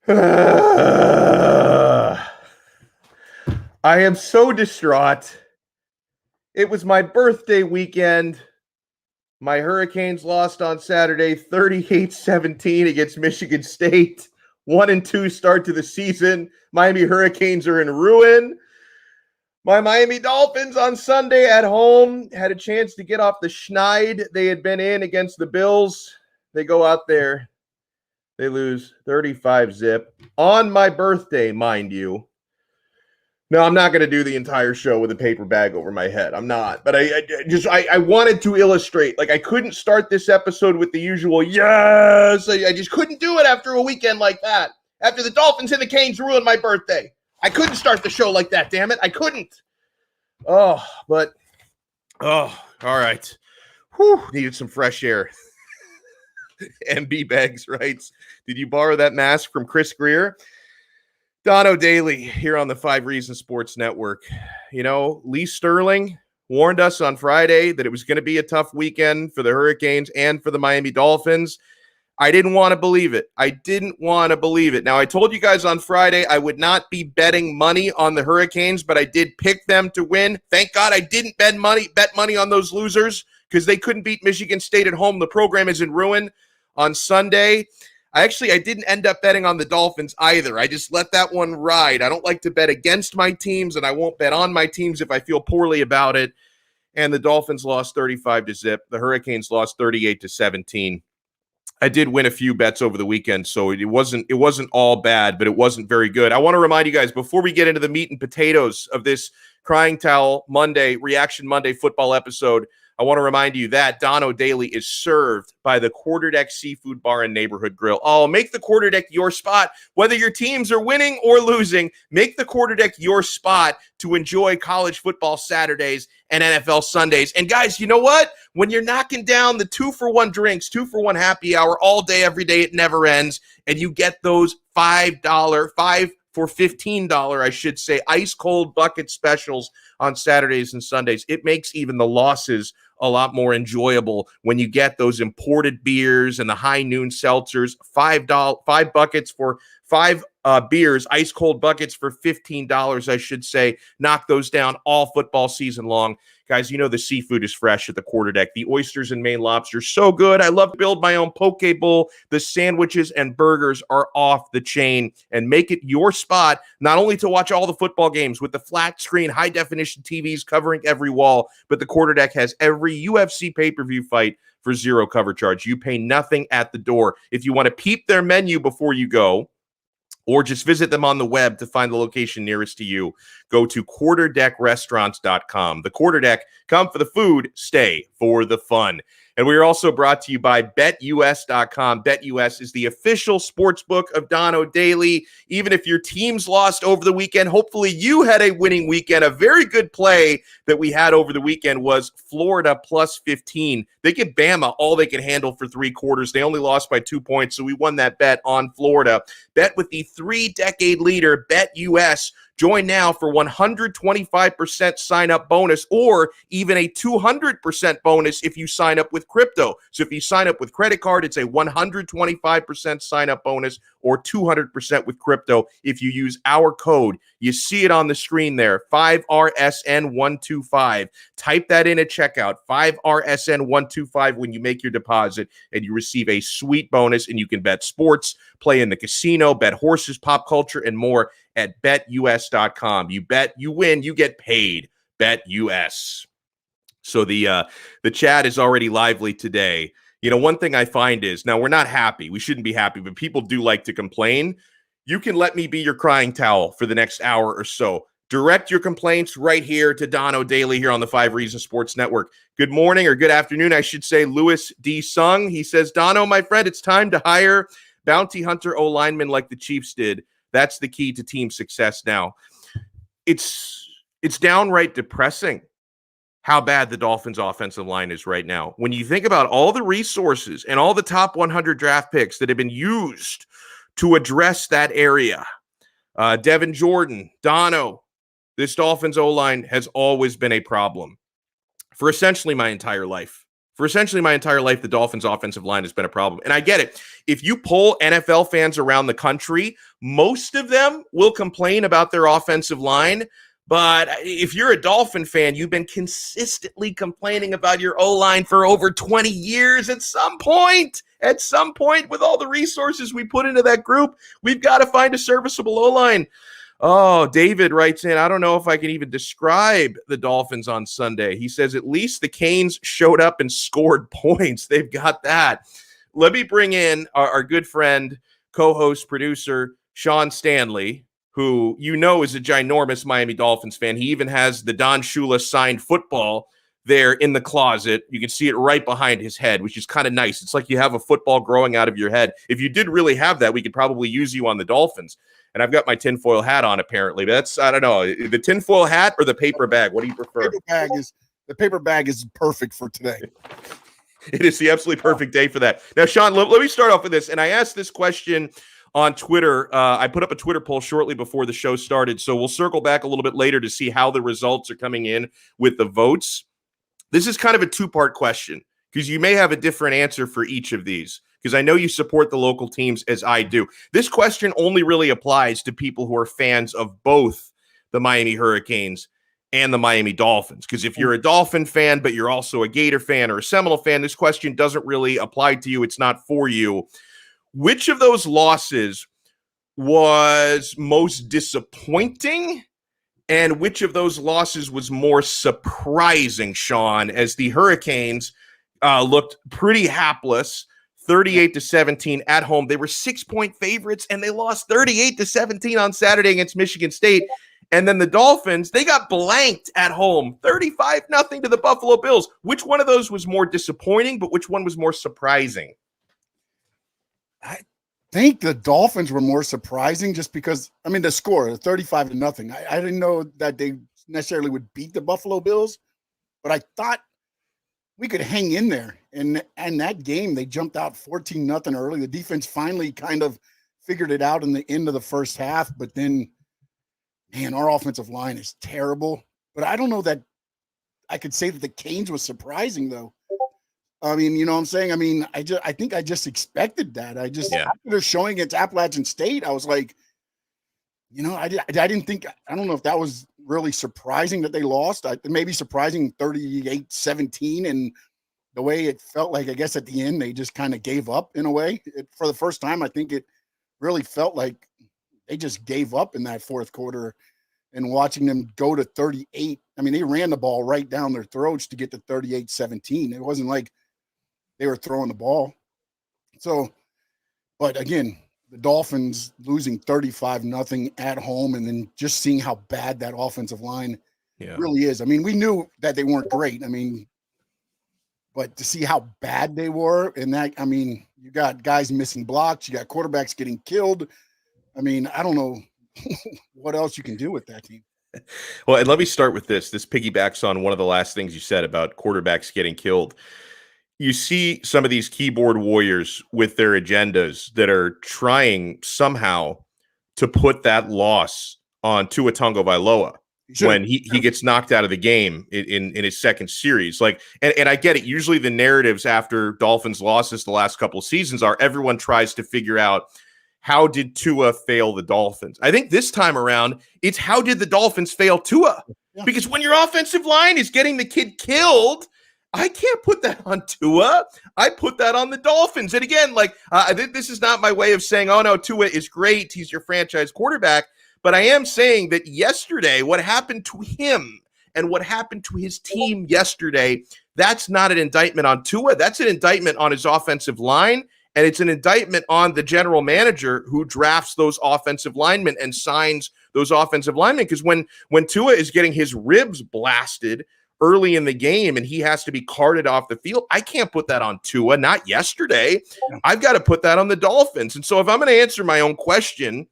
I am so distraught. It was my birthday weekend. My Hurricanes lost on Saturday 38-17 against Michigan State. 1-2 start to the season. Miami Hurricanes are in ruin. My Miami Dolphins on Sunday at home had a chance to get off the schneid they had been in against the Bills. They go out there. They lose 35-zip on my birthday, mind you. No, I'm not going to do the entire show with a paper bag over my head. I'm not. But I wanted to illustrate. Like, I couldn't start this episode with the usual yes. I just couldn't do it after a weekend like that. After the Dolphins and the Canes ruined my birthday. I couldn't start the show like that, damn it. I couldn't. All right. Whew, needed some fresh air. MB Bags writes, did you borrow that mask from Chris Greer? Donno Daily here on the 5 Reasons Sports Network. You know, Lee Sterling warned us on Friday that it was going to be a tough weekend for the Hurricanes and for the Miami Dolphins. I didn't want to believe it. Now, I told you guys on Friday I would not be betting money on the Hurricanes, but I did pick them to win. Thank God I didn't bet money on those losers because they couldn't beat Michigan State at home. The program is in ruin. On Sunday, I didn't end up betting on the Dolphins either. I just let that one ride. I don't like to bet against my teams, and I won't bet on my teams if I feel poorly about it. And the Dolphins lost 35-zip. The Hurricanes lost 38-17. I did win a few bets over the weekend, so it wasn't all bad, but it wasn't very good. I want to remind you guys, before we get into the meat and potatoes of this Crying Towel Monday, Reaction Monday football episode, I want to remind you that Donno Daily is served by the Quarterdeck Seafood Bar and Neighborhood Grill. Oh, make the Quarterdeck your spot. Whether your teams are winning or losing, make the Quarterdeck your spot to enjoy college football Saturdays and NFL Sundays. And guys, you know what? When you're knocking down the 2-for-1 drinks, 2-for-1 happy hour all day, every day, it never ends, and you get those $5 for $15, I should say, ice cold bucket specials on Saturdays and Sundays. It makes even the losses a lot more enjoyable when you get those imported beers and the high noon seltzers. $5 buckets for 5 beers, ice cold buckets for $15, I should say. Knock those down all football season long. Guys, you know the seafood is fresh at the Quarterdeck. The oysters and Maine lobster, so good. I love to build my own poke bowl. The sandwiches and burgers are off the chain. And make it your spot, not only to watch all the football games with the flat screen, high-definition TVs covering every wall, but the Quarterdeck has every UFC pay-per-view fight for zero cover charge. You pay nothing at the door. If you want to peep their menu before you go, or just visit them on the web to find the location nearest to you, go to quarterdeckrestaurants.com. The Quarterdeck, come for the food, stay for the fun. And we are also brought to you by BetUS.com. BetUS is the official sportsbook of Donno Daily. Even if your team's lost over the weekend, hopefully you had a winning weekend. A very good play that we had over the weekend was Florida plus 15. They give Bama all they can handle for 3 quarters. They only lost by 2 points, so we won that bet on Florida. Bet with the 3-decade leader, BetUS. Join now for 125% sign-up bonus or even a 200% bonus if you sign up with crypto. So if you sign up with credit card, it's a 125% sign-up bonus or 200% with crypto if you use our code. You see it on the screen there, 5RSN125. Type that in at checkout, 5RSN125 when you make your deposit, and you receive a sweet bonus, and you can bet sports, play in the casino, bet horses, pop culture, and more at BetUS.com. You bet, you win, you get paid. BetUS. So the chat is already lively today. You know, one thing I find is, now we're not happy. We shouldn't be happy, but people do like to complain. You can let me be your crying towel for the next hour or so. Direct your complaints right here to Donno Daily here on the 5 Reasons Sports Network. Good morning, or good afternoon, I should say. Louis D. Sung, he says, Donno, my friend, it's time to hire bounty hunter O-linemen like the Chiefs did. That's the key to team success now. It's downright depressing how bad the Dolphins' offensive line is right now. When you think about all the resources and all the top 100 draft picks that have been used to address that area, Devin Jordan, Donno, this Dolphins O-line has always been a problem for essentially my entire life. For essentially my entire life, the Dolphins' offensive line has been a problem. And I get it. If you poll NFL fans around the country, most of them will complain about their offensive line. But if you're a Dolphin fan, you've been consistently complaining about your O-line for over 20 years. At some point, with all the resources we put into that group, we've got to find a serviceable O-line. Oh, David writes in, I don't know if I can even describe the Dolphins on Sunday. He says, at least the Canes showed up and scored points. They've got that. Let me bring in our good friend, co-host, producer, Sean Stanley, who you know is a ginormous Miami Dolphins fan. He even has the Don Shula signed football there in the closet. You can see it right behind his head, which is kind of nice. It's like you have a football growing out of your head. If you did really have that, we could probably use you on the Dolphins. And I've got my tinfoil hat on, apparently. But that's, I don't know, the tinfoil hat or the paper bag? What do you prefer? The paper bag is perfect for today. It is the absolutely perfect day for that. Now, Sean, let me start off with this. And I asked this question on Twitter. I put up a Twitter poll shortly before the show started. So we'll circle back a little bit later to see how the results are coming in with the votes. This is kind of a two-part question because you may have a different answer for each of these, because I know you support the local teams as I do. This question only really applies to people who are fans of both the Miami Hurricanes and the Miami Dolphins. Because if you're a Dolphin fan, but you're also a Gator fan or a Seminole fan, this question doesn't really apply to you. It's not for you. Which of those losses was most disappointing? And which of those losses was more surprising, Sean, as the Hurricanes looked pretty hapless, 38-17 at home. They were 6-point favorites, and they lost 38-17 on Saturday against Michigan State. And then the Dolphins, they got blanked at home, 35-0 to the Buffalo Bills. Which one of those was more disappointing, but which one was more surprising? I think the Dolphins were more surprising just because, I mean, the score, 35-0. I didn't know that they necessarily would beat the Buffalo Bills, but I thought we could hang in there. And that game, they jumped out 14-0 early. The defense finally kind of figured it out in the end of the first half, but then, man, our offensive line is terrible. But I don't know that I could say that the Canes was surprising, though. I mean, you know what I'm saying? I mean, I think I just expected that. After they're showing it to Appalachian State, I was like, you know, I didn't think, I don't know if that was really surprising that they lost. Maybe surprising 38-17, and the way it felt like, I guess at the end, they just kind of gave up in a way. For the first time, I think it really felt like they just gave up in that fourth quarter, and watching them go to 38. I mean, they ran the ball right down their throats to get to 38-17. It wasn't like they were throwing the ball. So, but again, the Dolphins losing 35-0 at home, and then just seeing how bad that offensive line really is. I mean, we knew that they weren't great. I mean, but to see how bad they were, and that, I mean, you got guys missing blocks, you got quarterbacks getting killed. I mean, I don't know what else you can do with that team. Well, and let me start with this. This piggybacks on one of the last things you said about quarterbacks getting killed. You see some of these keyboard warriors with their agendas that are trying somehow to put that loss on Tua Tagovailoa when he gets knocked out of the game in his second series. Like, and I get it. Usually the narratives after Dolphins losses the last couple of seasons are everyone tries to figure out, how did Tua fail the Dolphins? I think this time around, it's how did the Dolphins fail Tua? Yeah. Because when your offensive line is getting the kid killed, I can't put that on Tua. I put that on the Dolphins. And again, like, I think this is not my way of saying, oh, no, Tua is great. He's your franchise quarterback. But I am saying that yesterday, what happened to him and what happened to his team yesterday, that's not an indictment on Tua. That's an indictment on his offensive line. And it's an indictment on the general manager who drafts those offensive linemen and signs those offensive linemen. Because when Tua is getting his ribs blasted early in the game and he has to be carted off the field, I can't put that on Tua, not yesterday. I've got to put that on the Dolphins. And so if I'm going to answer my own question,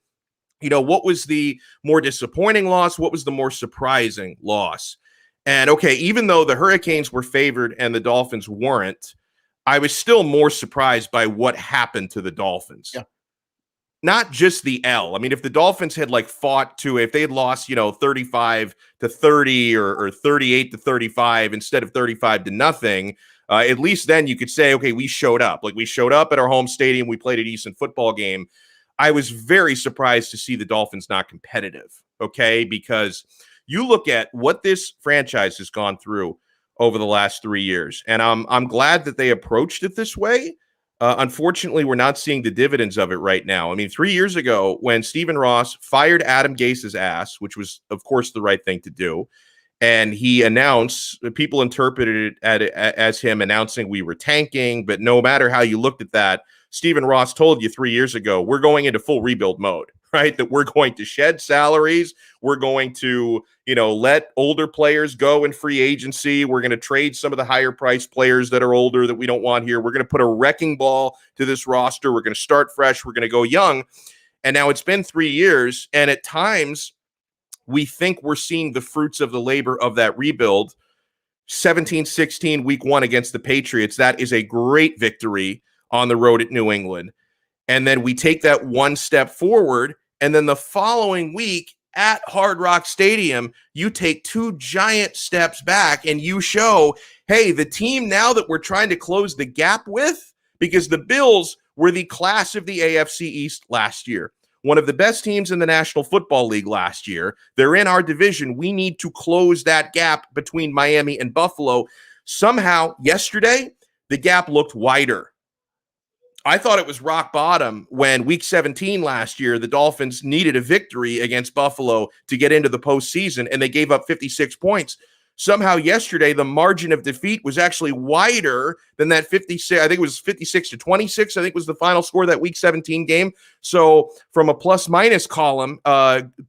you know, what was the more disappointing loss? What was the more surprising loss? And okay, even though the Hurricanes were favored and the Dolphins weren't, I was still more surprised by what happened to the Dolphins. Yeah. Not just the L. I mean, if the Dolphins had like fought to, if they had lost, 35-30 or 38-35 instead of 35-0, At least then you could say, okay, we showed up. Like, we showed up at our home stadium. We played a decent football game. I was very surprised to see the Dolphins not competitive, okay? Because you look at what this franchise has gone through over the last 3 years, and I'm glad that they approached it this way. Unfortunately, we're not seeing the dividends of it right now. I mean, 3 years ago, when Stephen Ross fired Adam Gase's ass, which was, of course, the right thing to do, and he announced, people interpreted it as him announcing we were tanking, but no matter how you looked at that, Stephen Ross told you 3 years ago, we're going into full rebuild mode, right? That we're going to shed salaries. We're going to, let older players go in free agency. We're going to trade some of the higher priced players that are older that we don't want here. We're going to put a wrecking ball to this roster. We're going to start fresh. We're going to go young. And now it's been 3 years. And at times we think we're seeing the fruits of the labor of that rebuild. 17-16 week 1 against the Patriots. That is a great victory on the road at New England. And then we take that one step forward. And then the following week at Hard Rock Stadium, you take 2 giant steps back and you show, hey, the team now that we're trying to close the gap with, because the Bills were the class of the AFC East last year, one of the best teams in the National Football League last year. They're in our division. We need to close that gap between Miami and Buffalo. Somehow, yesterday, the gap looked wider. I thought it was rock bottom when week 17 last year, the Dolphins needed a victory against Buffalo to get into the postseason, and they gave up 56 points. Somehow yesterday, the margin of defeat was actually wider than that 56. I think it was 56-26. I think was the final score of that week 17 game. So from a plus minus column,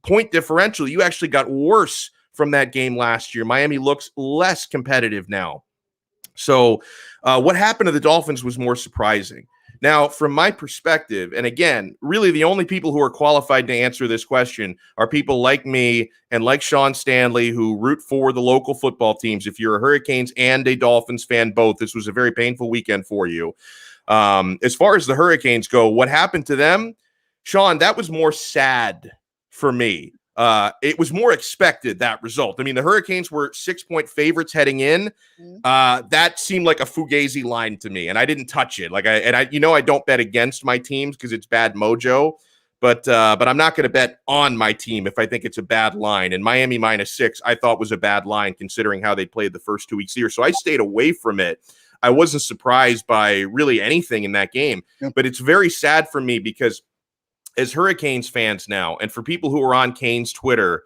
point differential, you actually got worse from that game last year. Miami looks less competitive now. So what happened to the Dolphins was more surprising. Now, from my perspective, and again, really the only people who are qualified to answer this question are people like me and like Sean Stanley, who root for the local football teams. If you're a Hurricanes and a Dolphins fan, both, this was a very painful weekend for you. As far as the Hurricanes go, what happened to them, Sean, that was more sad for me. It was more expected, that result. I mean, the Hurricanes were 6-point favorites heading in. That seemed like a Fugazi line to me, and I didn't touch it. I don't bet against my teams because it's bad mojo, but I'm not going to bet on my team if I think it's a bad line. And Miami -6, I thought was a bad line considering how they played the first 2 weeks here. So I stayed away from it. I wasn't surprised by really anything in that game, but it's very sad for me because as Hurricanes fans now, and for people who are on Canes Twitter,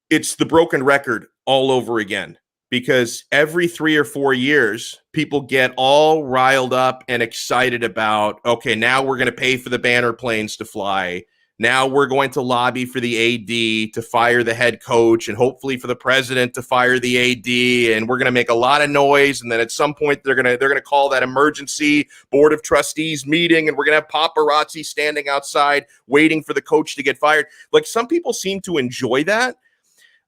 it's the broken record all over again, because every 3 or 4 years, people get all riled up and excited about, okay, now we're going to pay for the banner planes to fly. Now we're going to lobby for the AD to fire the head coach and hopefully for the president to fire the AD. And we're going to make a lot of noise. And then at some point they're going to call that emergency board of trustees meeting. And we're going to have paparazzi standing outside waiting for the coach to get fired. Like, some people seem to enjoy that.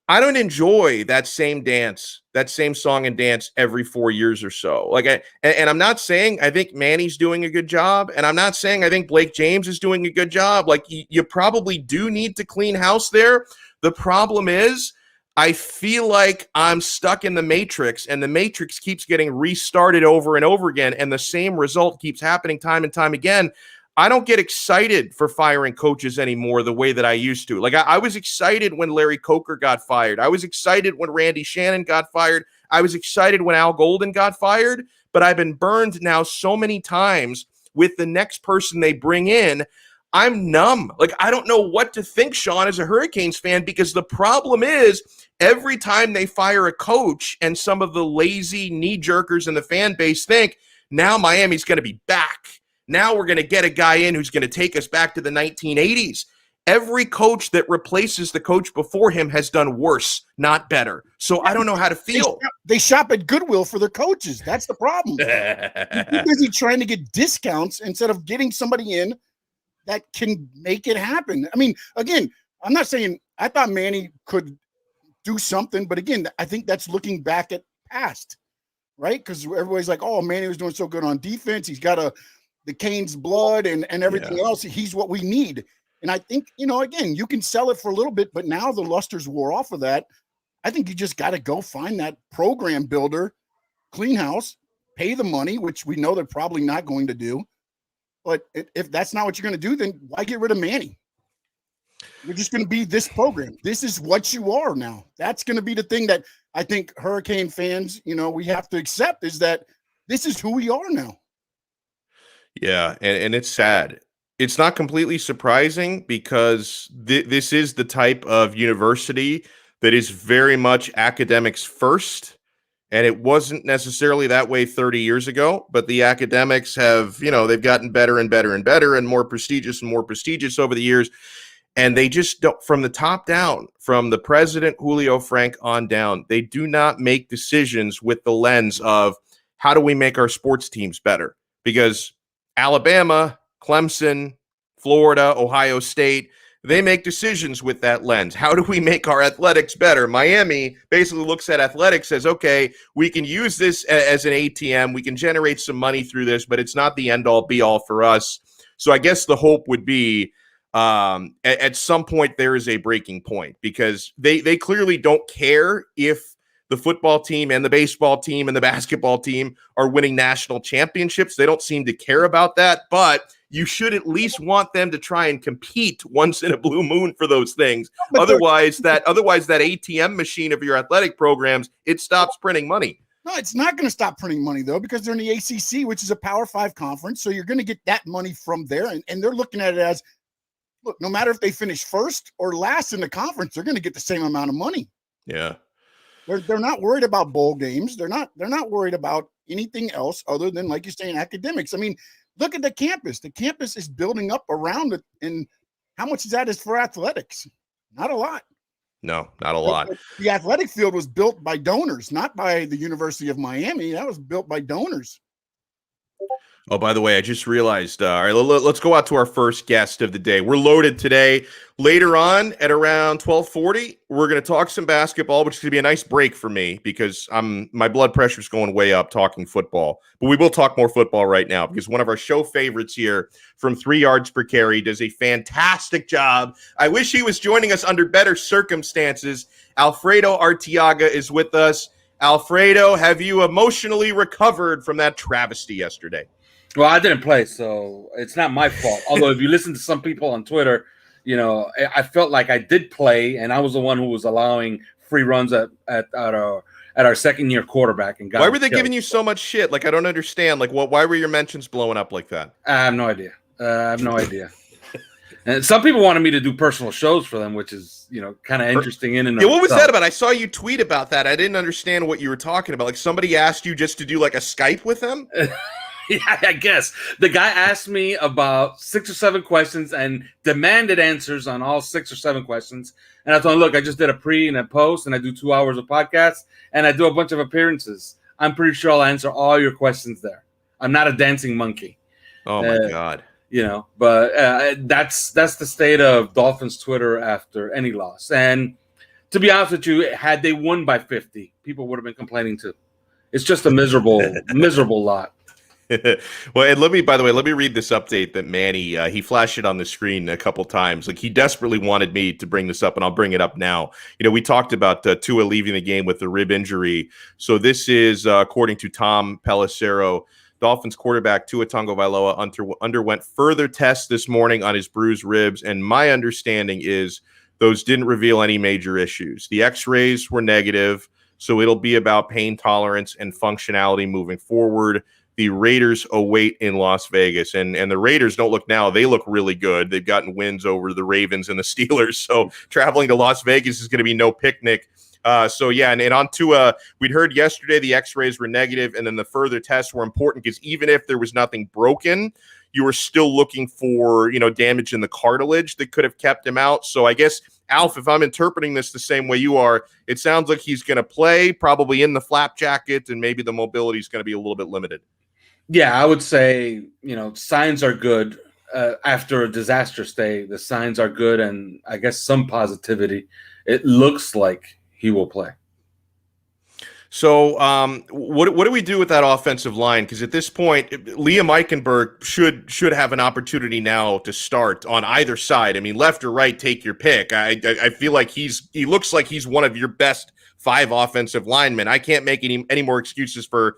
I don't enjoy that same dance, that same song and dance every 4 years or so. And I'm not saying I think Manny's doing a good job, and I'm not saying I think Blake James is doing a good job. Like, you probably do need to clean house there. The problem is, I feel like I'm stuck in the Matrix, and the Matrix keeps getting restarted over and over again, and the same result keeps happening time and time again. I don't get excited for firing coaches anymore the way that I used to. Like, I was excited when Larry Coker got fired. I was excited when Randy Shannon got fired. I was excited when Al Golden got fired. But I've been burned now so many times with the next person they bring in. I'm numb. Like, I don't know what to think, Sean, as a Hurricanes fan, because the problem is every time they fire a coach and some of the lazy knee-jerkers in the fan base think, now Miami's going to be back. Now we're going to get a guy in who's going to take us back to the 1980s. Every coach that replaces the coach before him has done worse, not better. So I don't know how to feel. They shop at Goodwill for their coaches. That's the problem. They're too busy trying to get discounts instead of getting somebody in that can make it happen. I mean, again, I'm not saying I thought Manny could do something, but again, I think that's looking back at past, right? Because everybody's like, oh, Manny was doing so good on defense. He's got the Canes blood and everything else. He's what we need. And I think, again, you can sell it for a little bit, but now the luster's wore off of that. I think you just got to go find that program builder, clean house, pay the money, which we know they're probably not going to do. But if that's not what you're going to do, then why get rid of Manny? You're just going to be this program. This is what you are now. That's going to be the thing that I think Hurricane fans, we have to accept, is that this is who we are now. Yeah, and it's sad. It's not completely surprising because this is the type of university that is very much academics first. And it wasn't necessarily that way 30 years ago, but the academics have, they've gotten better and better and better and more prestigious over the years. And they just don't, from the top down, from the president, Julio Frank, on down, they do not make decisions with the lens of how do we make our sports teams better? Because Alabama, Clemson, Florida, Ohio State, they make decisions with that lens. How do we make our athletics better? Miami basically looks at athletics, says, okay, we can use this as an ATM. We can generate some money through this, but it's not the end-all, be-all for us. So I guess the hope would be at some point there is a breaking point because they clearly don't care if the football team and the baseball team and the basketball team are winning national championships. They don't seem to care about that, but you should at least want them to try and compete once in a blue moon for those things. Otherwise, that ATM machine of your athletic programs, it stops printing money. No, it's not going to stop printing money, though, because they're in the ACC, which is a Power 5 conference. So you're going to get that money from there. And they're looking at it as, look, no matter if they finish first or last in the conference, they're going to get the same amount of money. Yeah. They're not worried about bowl games. They're not worried about anything else other than, like you're saying, academics. I mean, look at the campus. The campus is building up around it. And how much of that is for athletics? Not a lot. No, not a lot. The athletic field was built by donors, not by the University of Miami. That was built by donors. Oh, by the way, I just realized, all right, let's go out to our first guest of the day. We're loaded today. Later on at around 12:40, we're going to talk some basketball, which is going to be a nice break for me because my blood pressure is going way up talking football. But we will talk more football right now because one of our show favorites here from 3 yards per carry does a fantastic job. I wish he was joining us under better circumstances. Alfredo Arteaga is with us. Alfredo, have you emotionally recovered from that travesty yesterday? Well, I didn't play, so it's not my fault. Although if you listen to some people on Twitter, I felt like I did play, and I was the one who was allowing free runs at our second-year quarterback. And why were they giving you so much shit? Like, I don't understand. Like, why were your mentions blowing up like that? I have no idea. And some people wanted me to do personal shows for them, which is, kind of interesting in and of what was itself. that about? I saw you tweet about that. I didn't understand what you were talking about. Like, somebody asked you just to do like a Skype with them? Yeah, I guess. The guy asked me about 6 or 7 questions and demanded answers on all 6 or 7 questions. And I told him, look, I just did a pre and a post, and I do 2 hours of podcasts, and I do a bunch of appearances. I'm pretty sure I'll answer all your questions there. I'm not a dancing monkey. Oh, my God. But that's the state of Dolphins Twitter after any loss. And to be honest with you, had they won by 50, people would have been complaining too. It's just a miserable lot. Well, and let me read this update that Manny, he flashed it on the screen a couple times. Like, he desperately wanted me to bring this up, and I'll bring it up now. We talked about Tua leaving the game with the rib injury. So this is, according to Tom Pelissero, Dolphins quarterback Tua Tagovailoa underwent further tests this morning on his bruised ribs, and my understanding is those didn't reveal any major issues. The x-rays were negative, so it'll be about pain tolerance and functionality moving forward. The Raiders await in Las Vegas, and the Raiders don't look now. They look really good. They've gotten wins over the Ravens and the Steelers, so traveling to Las Vegas is going to be no picnic. And on to we'd heard yesterday the x-rays were negative, and then the further tests were important because even if there was nothing broken, you were still looking for, damage in the cartilage that could have kept him out. So I guess, Alf, if I'm interpreting this the same way you are, it sounds like he's going to play probably in the flap jacket, and maybe the mobility is going to be a little bit limited. Yeah, I would say, signs are good. After a disastrous day, the signs are good, and I guess some positivity. It looks like he will play. So what do we do with that offensive line? Because at this point, Liam Eichenberg should have an opportunity now to start on either side. I mean, left or right, take your pick. I feel like he looks like he's one of your best 5 offensive linemen. I can't make any more excuses for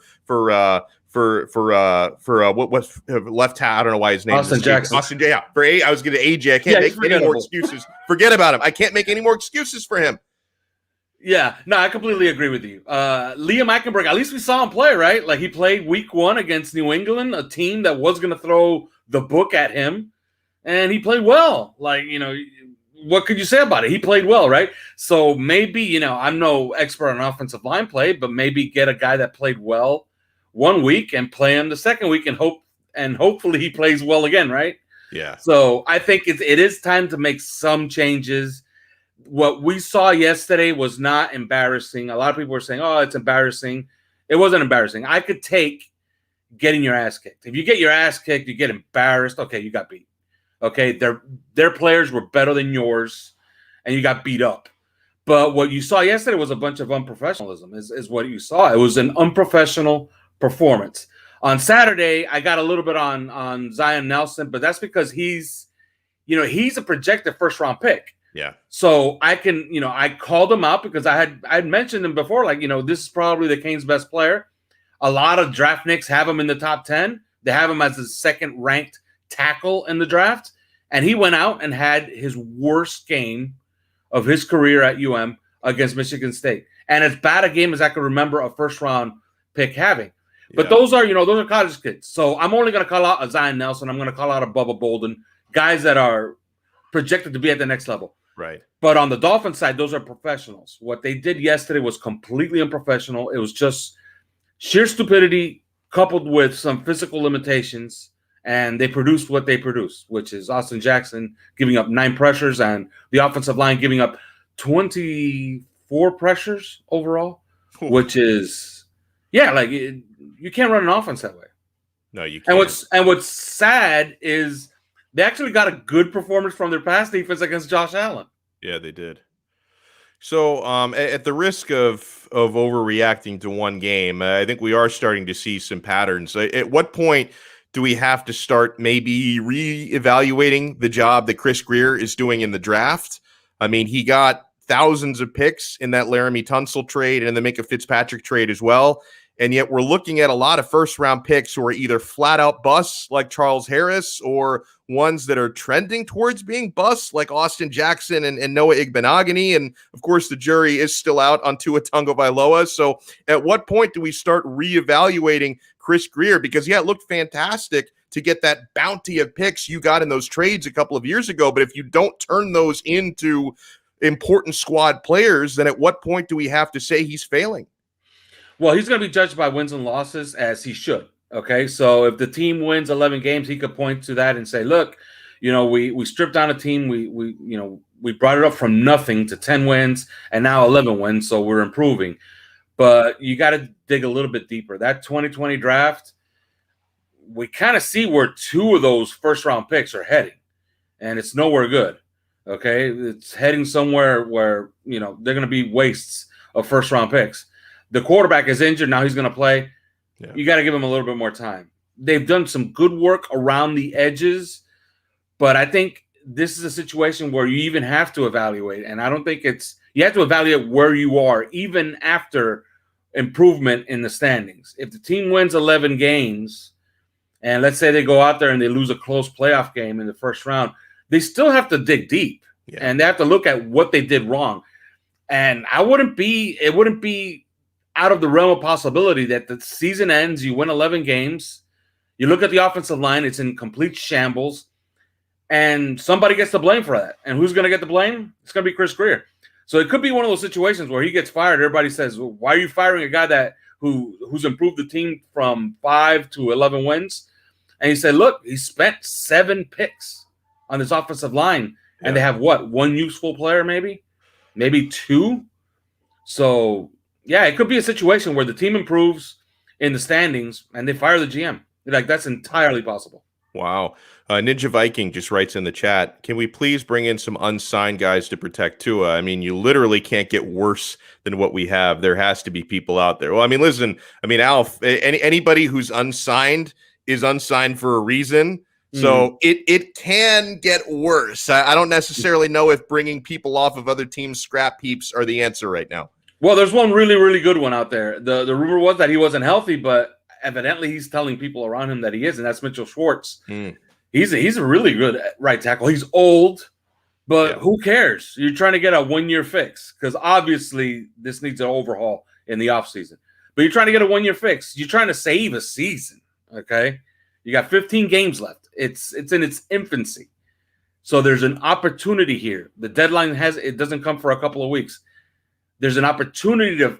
what was left tackle. I don't know why his name Austin is Jackson. Austin, yeah. I was going to AJ. I can't make any more excuses. Forget about him. I can't make any more excuses for him. Yeah, no, I completely agree with you. Liam Eichenberg, at least we saw him play, right? Like he played week 1 against New England, a team that was going to throw the book at him, and he played well. Like, what could you say about it? He played well, right? So maybe, I'm no expert on offensive line play, but maybe get a guy that played well 1 week and play him the second week and hopefully he plays well again, right? Yeah. So I think it is time to make some changes. What we saw yesterday was not embarrassing. A lot of people were saying, oh, it's embarrassing. It wasn't embarrassing. I could take getting your ass kicked. If you get your ass kicked, you get embarrassed. Okay, you got beat. Okay, their players were better than yours, and you got beat up. But what you saw yesterday was a bunch of unprofessionalism, is what you saw. It was an unprofessional performance. On Saturday, I got a little bit on Zion Nelson, but that's because he's a projected first-round pick. Yeah. So I can, I called him out because I had mentioned him before, like, this is probably the Canes' best player. A lot of draft nicks have him in the top 10. They have him as the second-ranked tackle in the draft. And he went out and had his worst game of his career at UM against Michigan State. And as bad a game as I can remember a first-round pick having. But those are college kids. So I'm only going to call out a Zion Nelson. I'm going to call out a Bubba Bolden, guys that are projected to be at the next level. Right. But on the Dolphins side, those are professionals. What they did yesterday was completely unprofessional. It was just sheer stupidity coupled with some physical limitations, and they produced what they produced, which is Austin Jackson giving up 9 pressures and the offensive line giving up 24 pressures overall, which is, you can't run an offense that way. No, you can't. And what's sad is they actually got a good performance from their pass defense against Josh Allen. Yeah, they did. So, at the risk of overreacting to one game, I think we are starting to see some patterns. At what point do we have to start maybe reevaluating the job that Chris Grier is doing in the draft? I mean, he got thousands of picks in that Laramie Tunsil trade and the Minka Fitzpatrick trade as well. And yet we're looking at a lot of first-round picks who are either flat-out busts like Charles Harris or ones that are trending towards being busts like Austin Jackson and Noah Igbenogany. And, of course, the jury is still out on Tua Tagovailoa. So at what point do we start reevaluating Chris Grier? Because, it looked fantastic to get that bounty of picks you got in those trades a couple of years ago. But if you don't turn those into important squad players, then at what point do we have to say he's failing? Well, he's going to be judged by wins and losses, as he should. Okay, so if the team wins 11 games, he could point to that and say, "Look, we stripped down a team. We brought it up from nothing to 10 wins and now 11 wins, so we're improving." But you got to dig a little bit deeper. That 2020 draft, we kind of see where 2 of those first-round picks are heading, and it's nowhere good. Okay, it's heading somewhere where they're going to be wastes of first-round picks. The quarterback is injured. Now he's going to play. Yeah. You got to give him a little bit more time. They've done some good work around the edges, but I think this is a situation where you even have to evaluate. And I don't think you have to evaluate where you are, even after improvement in the standings. If the team wins 11 games, and let's say they go out there and they lose a close playoff game in the first round, they still have to dig deep. Yeah. And they have to look at what they did wrong. And it wouldn't be out of the realm of possibility that the season ends, you win 11 games, you look at the offensive line, it's in complete shambles, and somebody gets the blame for that. And who's going to get the blame? It's going to be Chris Grier. So it could be one of those situations where he gets fired. Everybody says, well, why are you firing a guy who's improved the team from 5 to 11 wins? And he said, look, he spent 7 picks on this offensive line, and they have what, 1 useful player maybe 2? So it could be a situation where the team improves in the standings and they fire the GM. That's entirely possible. Wow. Ninja Viking just writes in the chat, can we please bring in some unsigned guys to protect Tua? I mean, you literally can't get worse than what we have. There has to be people out there. Well, I mean, listen, Alf, anybody who's unsigned is unsigned for a reason. So it can get worse. I don't necessarily know if bringing people off of other teams' scrap heaps are the answer right now. Well, there's one really, really good one out there. The rumor was that he wasn't healthy, but evidently he's telling people around him that he is, and that's Mitchell Schwartz. Mm. He's a really good right tackle. He's old, but who cares? You're trying to get a 1-year fix because obviously this needs an overhaul in the offseason. But you're trying to get a 1-year fix. You're trying to save a season, okay? You got 15 games left. It's in its infancy. So there's an opportunity here. The deadline it doesn't come for a couple of weeks. There's an opportunity to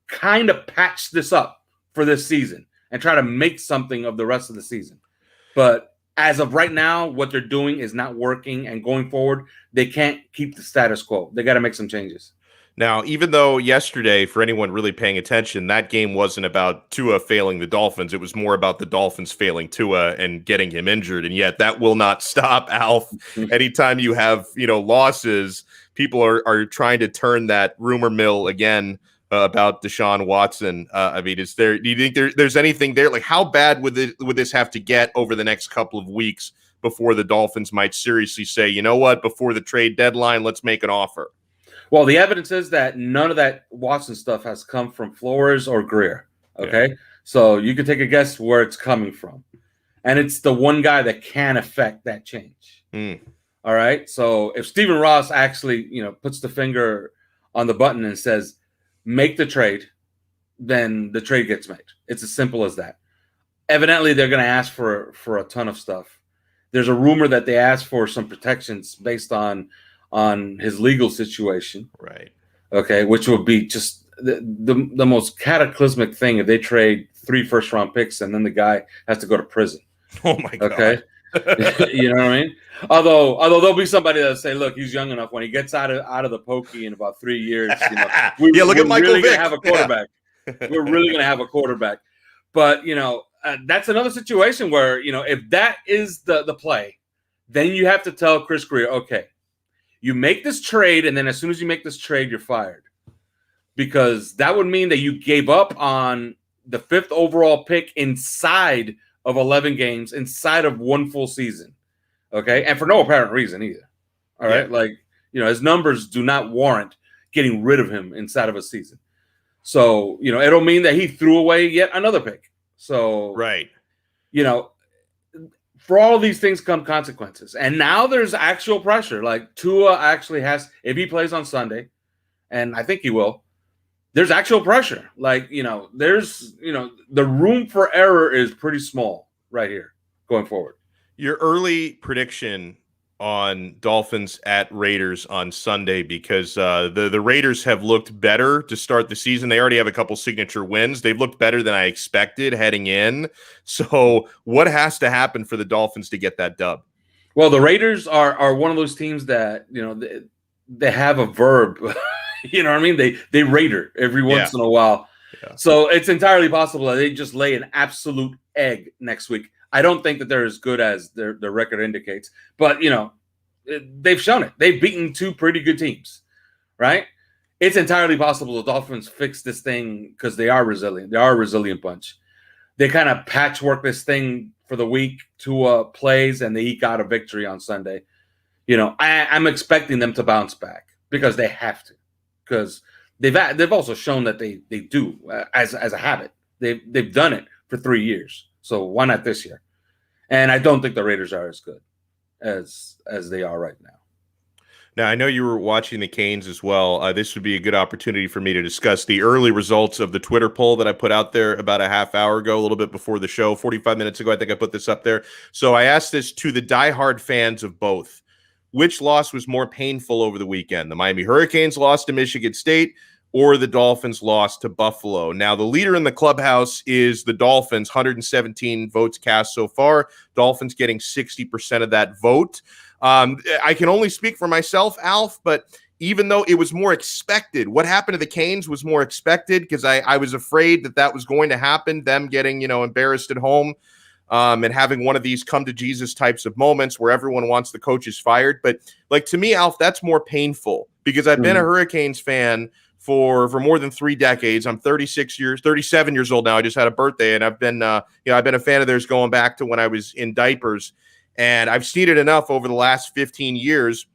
kind of patch this up for this season and try to make something of the rest of the season. But as of right now, what they're doing is not working, and going forward, they can't keep the status quo. They got to make some changes. Now, even though yesterday, for anyone really paying attention, that game wasn't about Tua failing the Dolphins. It was more about the Dolphins failing Tua and getting him injured. And yet that will not stop, Alf. Anytime you have, losses, people are trying to turn that rumor mill again about Deshaun Watson. Do you think there's anything there? Like, how bad would this have to get over the next couple of weeks before the Dolphins might seriously say, you know what, before the trade deadline, let's make an offer? Well, the evidence is that none of that Watson stuff has come from Flores or Greer. Okay. Yeah. So you can take a guess where it's coming from. And it's the one guy that can affect that change. All right. So if Stephen Ross actually, puts the finger on the button and says, make the trade, then the trade gets made. It's as simple as that. Evidently, they're going to ask for a ton of stuff. There's a rumor that they asked for some protections based on his legal situation. Right. Okay, which would be just the most cataclysmic thing if they trade 3 first-round picks and then the guy has to go to prison. Oh, my God. Okay. You know what I mean? Although there'll be somebody that'll say, look, he's young enough. When he gets out of the pokey in about 3 years, look at Michael really Vick. Gonna have a quarterback. Yeah. We're really going to have a quarterback. But, that's another situation where, if that is the play, then you have to tell Chris Greer, okay, you make this trade, and then as soon as you make this trade, you're fired. Because that would mean that you gave up on the 5th overall pick inside of 11 games, inside of 1 full season. Okay? And for no apparent reason either. All right? Yeah. His numbers do not warrant getting rid of him inside of a season. So, it'll mean that he threw away yet another pick. So, right. For all of these things come consequences. And now there's actual pressure. Like Tua actually has, if he plays on Sunday, and I think he will, there's actual pressure. Like, there's, the room for error is pretty small right here going forward. Your early prediction on Dolphins at Raiders on Sunday, because the Raiders have looked better to start the season. They already have a couple signature wins. They've looked better than I expected heading in. So what has to happen for the Dolphins to get that dub? Well, the Raiders are one of those teams that, they have a verb. You know what I mean? They Raider every once in a while. Yeah. So it's entirely possible that they just lay an absolute egg next week. I don't think that they're as good as their record indicates, but they've shown it. They've beaten 2 pretty good teams, right? It's entirely possible the Dolphins fix this thing because they are resilient. They are a resilient bunch. They kind of patchwork this thing for the week, Tua plays, and they eke out a victory on Sunday. I'm expecting them to bounce back because they have to, because they've also shown that they do as a habit. They've done it for 3 years. So why not this year? And I don't think the Raiders are as good as they are right now. Now, I know you were watching the Canes as well. This would be a good opportunity for me to discuss the early results of the Twitter poll that I put out there about a half hour ago, a little bit before the show, 45 minutes ago. I think I put this up there. So I asked this to the diehard fans of both. Which loss was more painful over the weekend? The Miami Hurricanes lost to Michigan State, or the Dolphins lost to Buffalo? Now, the leader in the clubhouse is the Dolphins, 117 votes cast so far. Dolphins getting 60% of that vote. I can only speak for myself, Alf, but even though it was more expected, what happened to the Canes was more expected because I was afraid that was going to happen, them getting, embarrassed at home. And having one of these come to Jesus types of moments where everyone wants the coaches fired. But to me, Alf, that's more painful because I've been a Hurricanes fan for more than 3 decades. I'm 37 years old now. I just had a birthday, and I've been a fan of theirs going back to when I was in diapers, and I've seen it enough over the last 15 years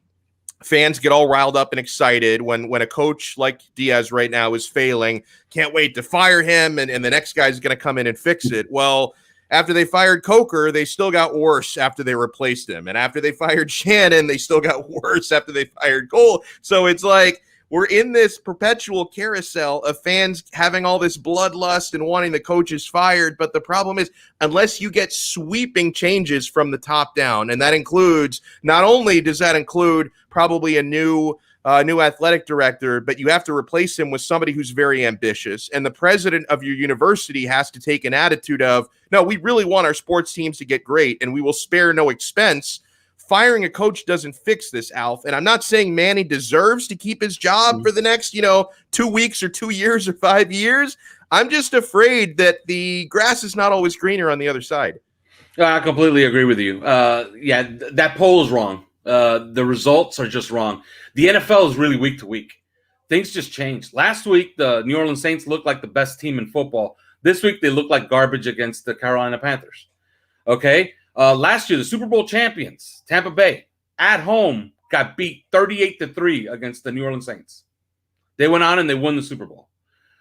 fans get all riled up and excited when a coach like Diaz right now is failing. Can't wait to fire him, and the next guy's going to come in and fix it. Well, after they fired Coker, they still got worse after they replaced him. And after they fired Shannon, they still got worse after they fired Cole. So it's like we're in this perpetual carousel of fans having all this bloodlust and wanting the coaches fired. But the problem is, unless you get sweeping changes from the top down, and that includes, not only does that include probably a new athletic director, but you have to replace him with somebody who's very ambitious. And the president of your university has to take an attitude of, no, we really want our sports teams to get great, and we will spare no expense. Firing a coach doesn't fix this, Alf. And I'm not saying Manny deserves to keep his job for the next, 2 weeks or 2 years or 5 years. I'm just afraid that the grass is not always greener on the other side. I completely agree with you. That poll is wrong. The results are just wrong. The NFL is really week to week. Things just change. Last week, the New Orleans Saints looked like the best team in football. This week, they look like garbage against the Carolina Panthers. Okay? Last year, the Super Bowl champions, Tampa Bay, at home, got beat 38-3 against the New Orleans Saints. They went on and they won the Super Bowl.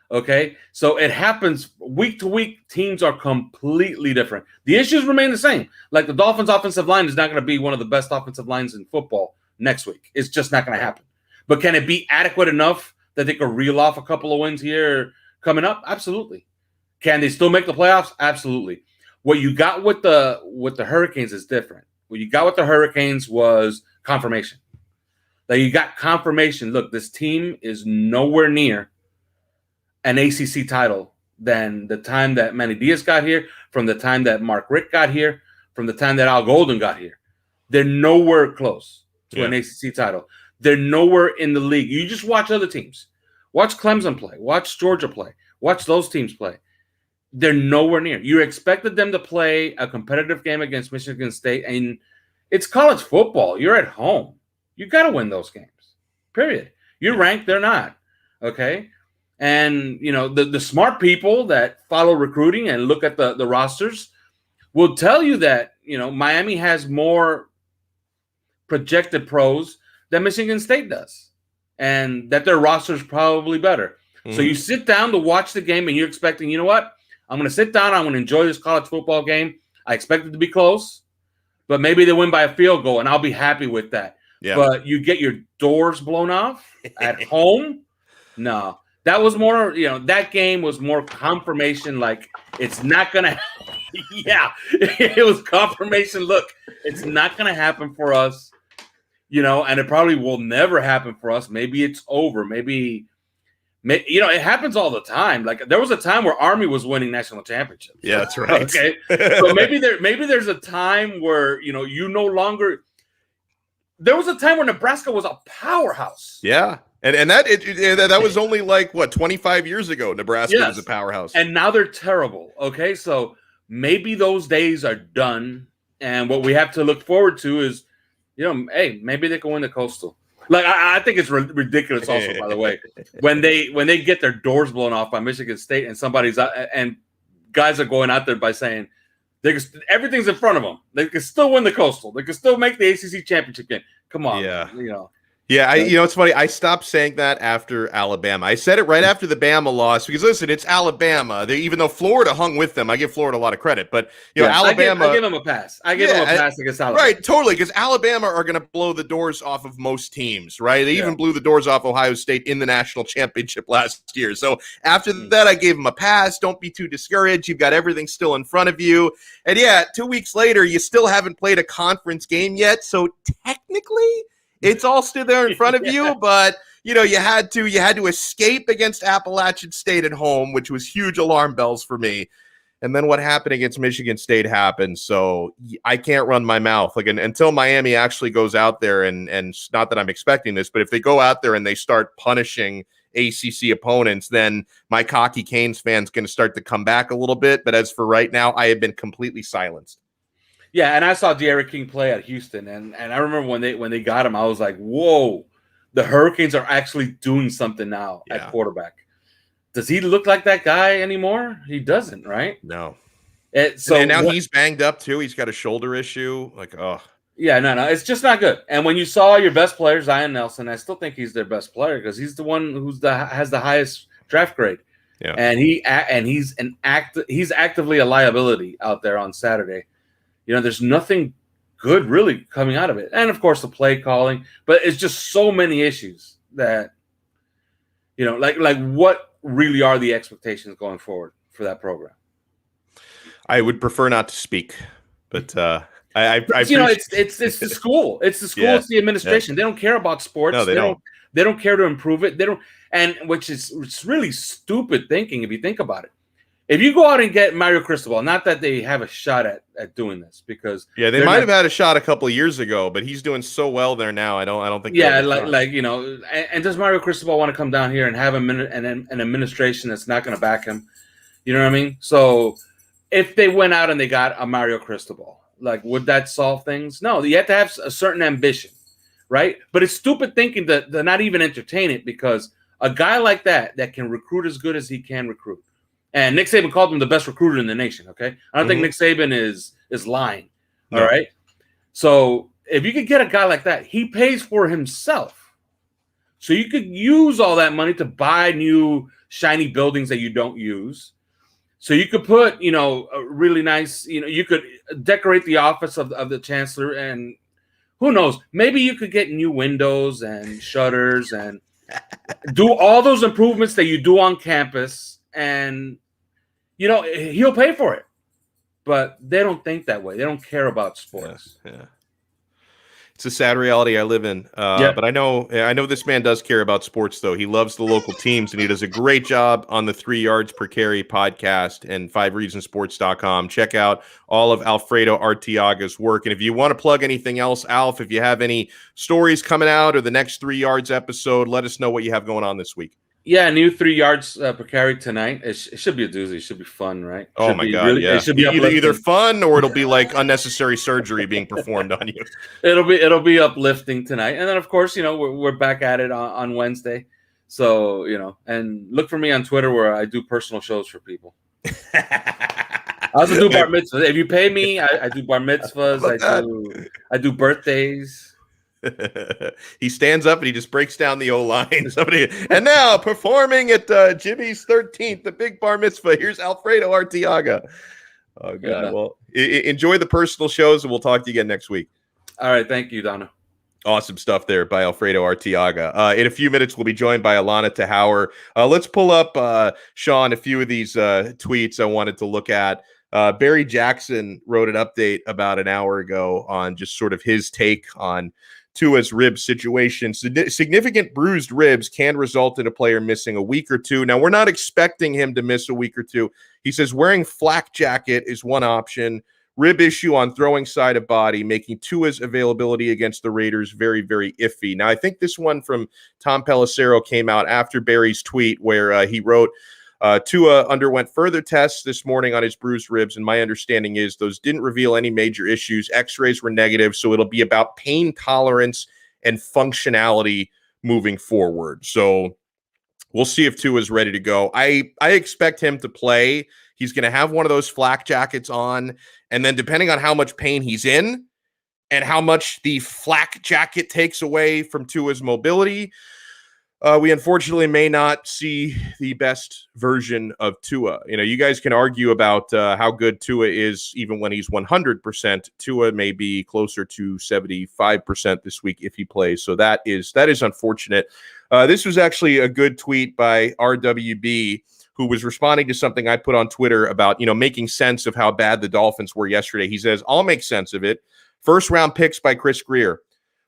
Okay? So it happens week to week. Teams are completely different. The issues remain the same. Like the Dolphins' offensive line is not going to be one of the best offensive lines in football next week. It's just not going to happen. But can it be adequate enough that they could reel off a couple of wins here coming up? Absolutely. Can they still make the playoffs? Absolutely. What you got with the Hurricanes is different. What you got with the Hurricanes was confirmation. That you got confirmation. Look, this team is nowhere near an ACC title than the time that Manny Diaz got here, from the time that Mark Richt got here, from the time that Al Golden got here. They're nowhere close to an ACC title. They're nowhere in the league. You just watch other teams. Watch Clemson play. Watch Georgia play. Watch those teams play. They're nowhere near. You expected them to play a competitive game against Michigan State, and it's college football. You're at home. You got to win those games, period. You're ranked. They're not, okay? And, the smart people that follow recruiting and look at the rosters will tell you that, Miami has more projected pros than Michigan State does, and that their roster is probably better. So you sit down to watch the game, and you're expecting, you know what? I'm going to sit down. I'm going to enjoy this college football game. I expect it to be close, but maybe they win by a field goal, and I'll be happy with that. Yeah. But you get your doors blown off at home? No. That was more, that game was more confirmation, like it's not going to – yeah, it was confirmation. Look, it's not going to happen for us, and it probably will never happen for us. Maybe it's over. Maybe it happens all the time. Like there was a time where Army was winning national championships. Yeah, that's right. Okay, so maybe there's a time where you no longer. There was a time where Nebraska was a powerhouse. Yeah, and that was only like 25 years ago. Nebraska was a powerhouse, and now they're terrible. Okay, so maybe those days are done, and what we have to look forward to is, hey, maybe they can win the Coastal. Like I think it's ridiculous. Also, by the way, when they get their doors blown off by Michigan State, and somebody's out, and guys are going out there by saying everything's in front of them, they can still win the Coastal. They can still make the ACC championship game. Come on, Yeah, it's funny. I stopped saying that after Alabama. I said it right after the Bama loss because, listen, it's Alabama. Even though Florida hung with them, I give Florida a lot of credit. But, Alabama. I give them a pass. I give them a pass against Alabama. Right, totally, because Alabama are going to blow the doors off of most teams, right? They even blew the doors off Ohio State in the national championship last year. So after that, I gave them a pass. Don't be too discouraged. You've got everything still in front of you. And, 2 weeks later, you still haven't played a conference game yet. So technically – it's all still there in front of you, but you had to escape against Appalachian State at home, which was huge alarm bells for me. And then what happened against Michigan State happened. So I can't run my mouth until Miami actually goes out there and not that I'm expecting this, but if they go out there and they start punishing ACC opponents, then my cocky Canes fans going to start to come back a little bit. But as for right now, I have been completely silenced. Yeah, and I saw De'Aaron King play at Houston, and I remember when they got him, I was like, whoa, the Hurricanes are actually doing something now at quarterback. Does he look like that guy anymore? He doesn't, right? No. So and now he's banged up too. He's got a shoulder issue. Like, oh. Yeah, no, it's just not good. And when you saw your best player, Zion Nelson, I still think he's their best player because he's the one has the highest draft grade. Yeah. And he's actively a liability out there on Saturday. There's nothing good really coming out of it. And of course the play calling, but it's just so many issues that like what really are the expectations going forward for that program? I would prefer not to speak, but I it's the school. It's the school. Yeah. It's the administration. Yeah. They don't care about sports. No, they don't. They don't care to improve it. They don't. And it's really stupid thinking if you think about it. If you go out and get Mario Cristobal, not that they have a shot at doing this, because they might have had a shot a couple of years ago, but he's doing so well there now. I don't think. Yeah, and does Mario Cristobal want to come down here and have an administration that's not going to back him? You know what I mean? So if they went out and they got a Mario Cristobal, would that solve things? No, you have to have a certain ambition, right? But it's stupid thinking to not even entertain it, because a guy like that can recruit as good as he can recruit. And Nick Saban called him the best recruiter in the nation, okay? I don't think Nick Saban is lying, all right? So if you could get a guy like that, he pays for himself. So you could use all that money to buy new shiny buildings that you don't use. So you could put, a really nice, you could decorate the office of the chancellor, and who knows, maybe you could get new windows and shutters and do all those improvements that you do on campus, and he'll pay for it. But they don't think that way. They don't care about sports. Yeah. It's a sad reality I live in. But I know this man does care about sports, though. He loves the local teams, and he does a great job on the 3 Yards Per Carry podcast and 5reasonsports.com. Check out all of Alfredo Arteaga's work. And if you want to plug anything else, Alf, if you have any stories coming out or the next 3 Yards episode, let us know what you have going on this week. Yeah, new 3 yards per carry tonight. It should be a doozy. It should be fun, right? Oh my God! Yeah, it should be either fun or it'll be like unnecessary surgery being performed on you. It'll be uplifting tonight, and then of course we're back at it on Wednesday. So and look for me on Twitter where I do personal shows for people. I also do bar mitzvahs. If you pay me, I do bar mitzvahs. I do birthdays. He stands up and he just breaks down the O-line. And now performing at Jimmy's 13th, the big bar mitzvah. Here's Alfredo Arteaga. Oh God! Yeah. Well, enjoy the personal shows, and we'll talk to you again next week. All right, thank you, Donno. Awesome stuff there by Alfredo Arteaga. In a few minutes, we'll be joined by Allana Tachauer. Let's pull up, Sean, a few of these tweets I wanted to look at. Barry Jackson wrote an update about an hour ago on just sort of his take on Tua's rib situation. Significant bruised ribs can result in a player missing a week or two. Now, we're not expecting him to miss a week or two. He says wearing flak jacket is one option. Rib issue on throwing side of body, making Tua's availability against the Raiders very, very iffy. Now, I think this one from Tom Pelissero came out after Barry's tweet where he wrote, Tua underwent further tests this morning on his bruised ribs, and my understanding is those didn't reveal any major issues. X-rays were negative, so it'll be about pain tolerance and functionality moving forward. So we'll see if Tua is ready to go. I expect him to play. He's going to have one of those flak jackets on, and then depending on how much pain he's in and how much the flak jacket takes away from Tua's mobility, we unfortunately may not see the best version of Tua. You guys can argue about how good Tua is even when he's 100%. Tua may be closer to 75% this week if he plays. So that is unfortunate. This was actually a good tweet by RWB, who was responding to something I put on Twitter about, making sense of how bad the Dolphins were yesterday. He says, I'll make sense of it. First round picks by Chris Grier,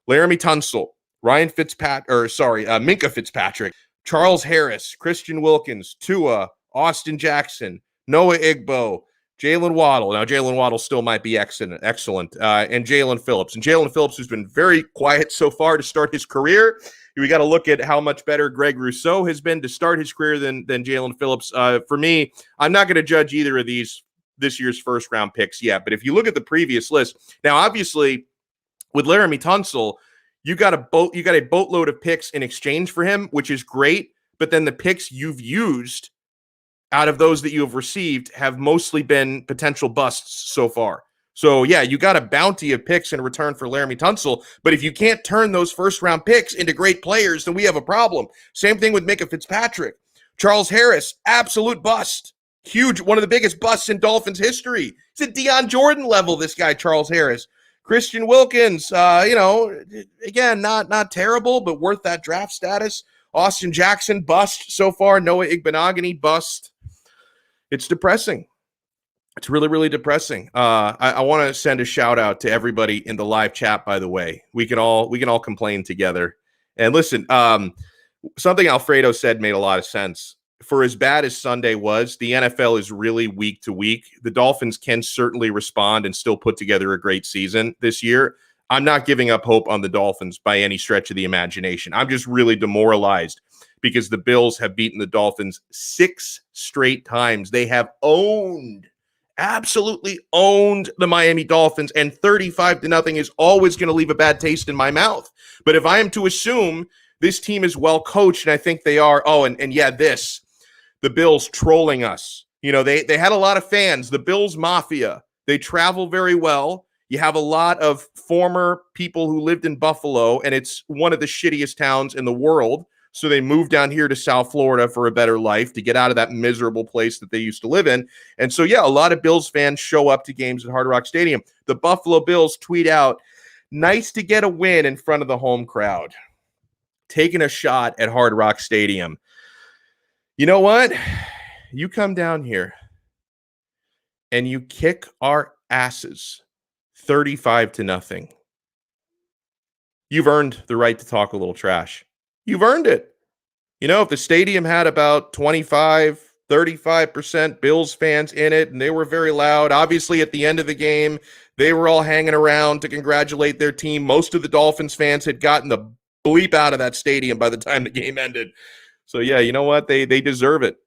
Laramie Tunsil, Minka Fitzpatrick, Charles Harris, Christian Wilkins, Tua, Austin Jackson, Noah Igbo, Jalen Waddle. Now, Jalen Waddle still might be excellent, and Jalen Phillips. And Jalen Phillips, who's been very quiet so far to start his career. We got to look at how much better Greg Rousseau has been to start his career than Jalen Phillips. For me, I'm not going to judge either of this year's first-round picks yet. But if you look at the previous list, now, obviously, with Laramie Tunsil, you got a boatload of picks in exchange for him, which is great. But then the picks you've used out of those that you have received have mostly been potential busts so far. So, yeah, you got a bounty of picks in return for Laramie Tunsil. But if you can't turn those first-round picks into great players, then we have a problem. Same thing with Micah Fitzpatrick. Charles Harris, absolute bust. Huge, one of the biggest busts in Dolphins history. He's at Deion Jordan level, this guy, Charles Harris. Christian Wilkins, again, not terrible, but worth that draft status. Austin Jackson, bust so far. Noah Igbenogany, bust. It's depressing. It's really, really depressing. I want to send a shout out to everybody in the live chat, by the way. We can all complain together. And listen, something Alfredo said made a lot of sense. For as bad as Sunday was, the NFL is really week to week. The Dolphins can certainly respond and still put together a great season this year. I'm not giving up hope on the Dolphins by any stretch of the imagination. I'm just really demoralized because the Bills have beaten the Dolphins 6 straight times. They have absolutely owned the Miami Dolphins, and 35-0 is always going to leave a bad taste in my mouth. But if I am to assume this team is well coached, and I think they are, the Bills trolling us. You know, they had a lot of fans, the Bills Mafia. They travel very well. You have a lot of former people who lived in Buffalo, and it's one of the shittiest towns in the world. So they moved down here to South Florida for a better life, to get out of that miserable place that they used to live in. And so, yeah, a lot of Bills fans show up to games at Hard Rock Stadium. The Buffalo Bills tweet out, "Nice to get a win in front of the home crowd." Taking a shot at Hard Rock Stadium. You know what? You come down here and you kick our asses 35-0. You've earned the right to talk a little trash. You've earned it. You know, if the stadium had about 35% Bills fans in it, and they were very loud, obviously at the end of the game, they were all hanging around to congratulate their team. Most of the Dolphins fans had gotten the bleep out of that stadium by the time the game ended. So, yeah, you know what? They deserve it.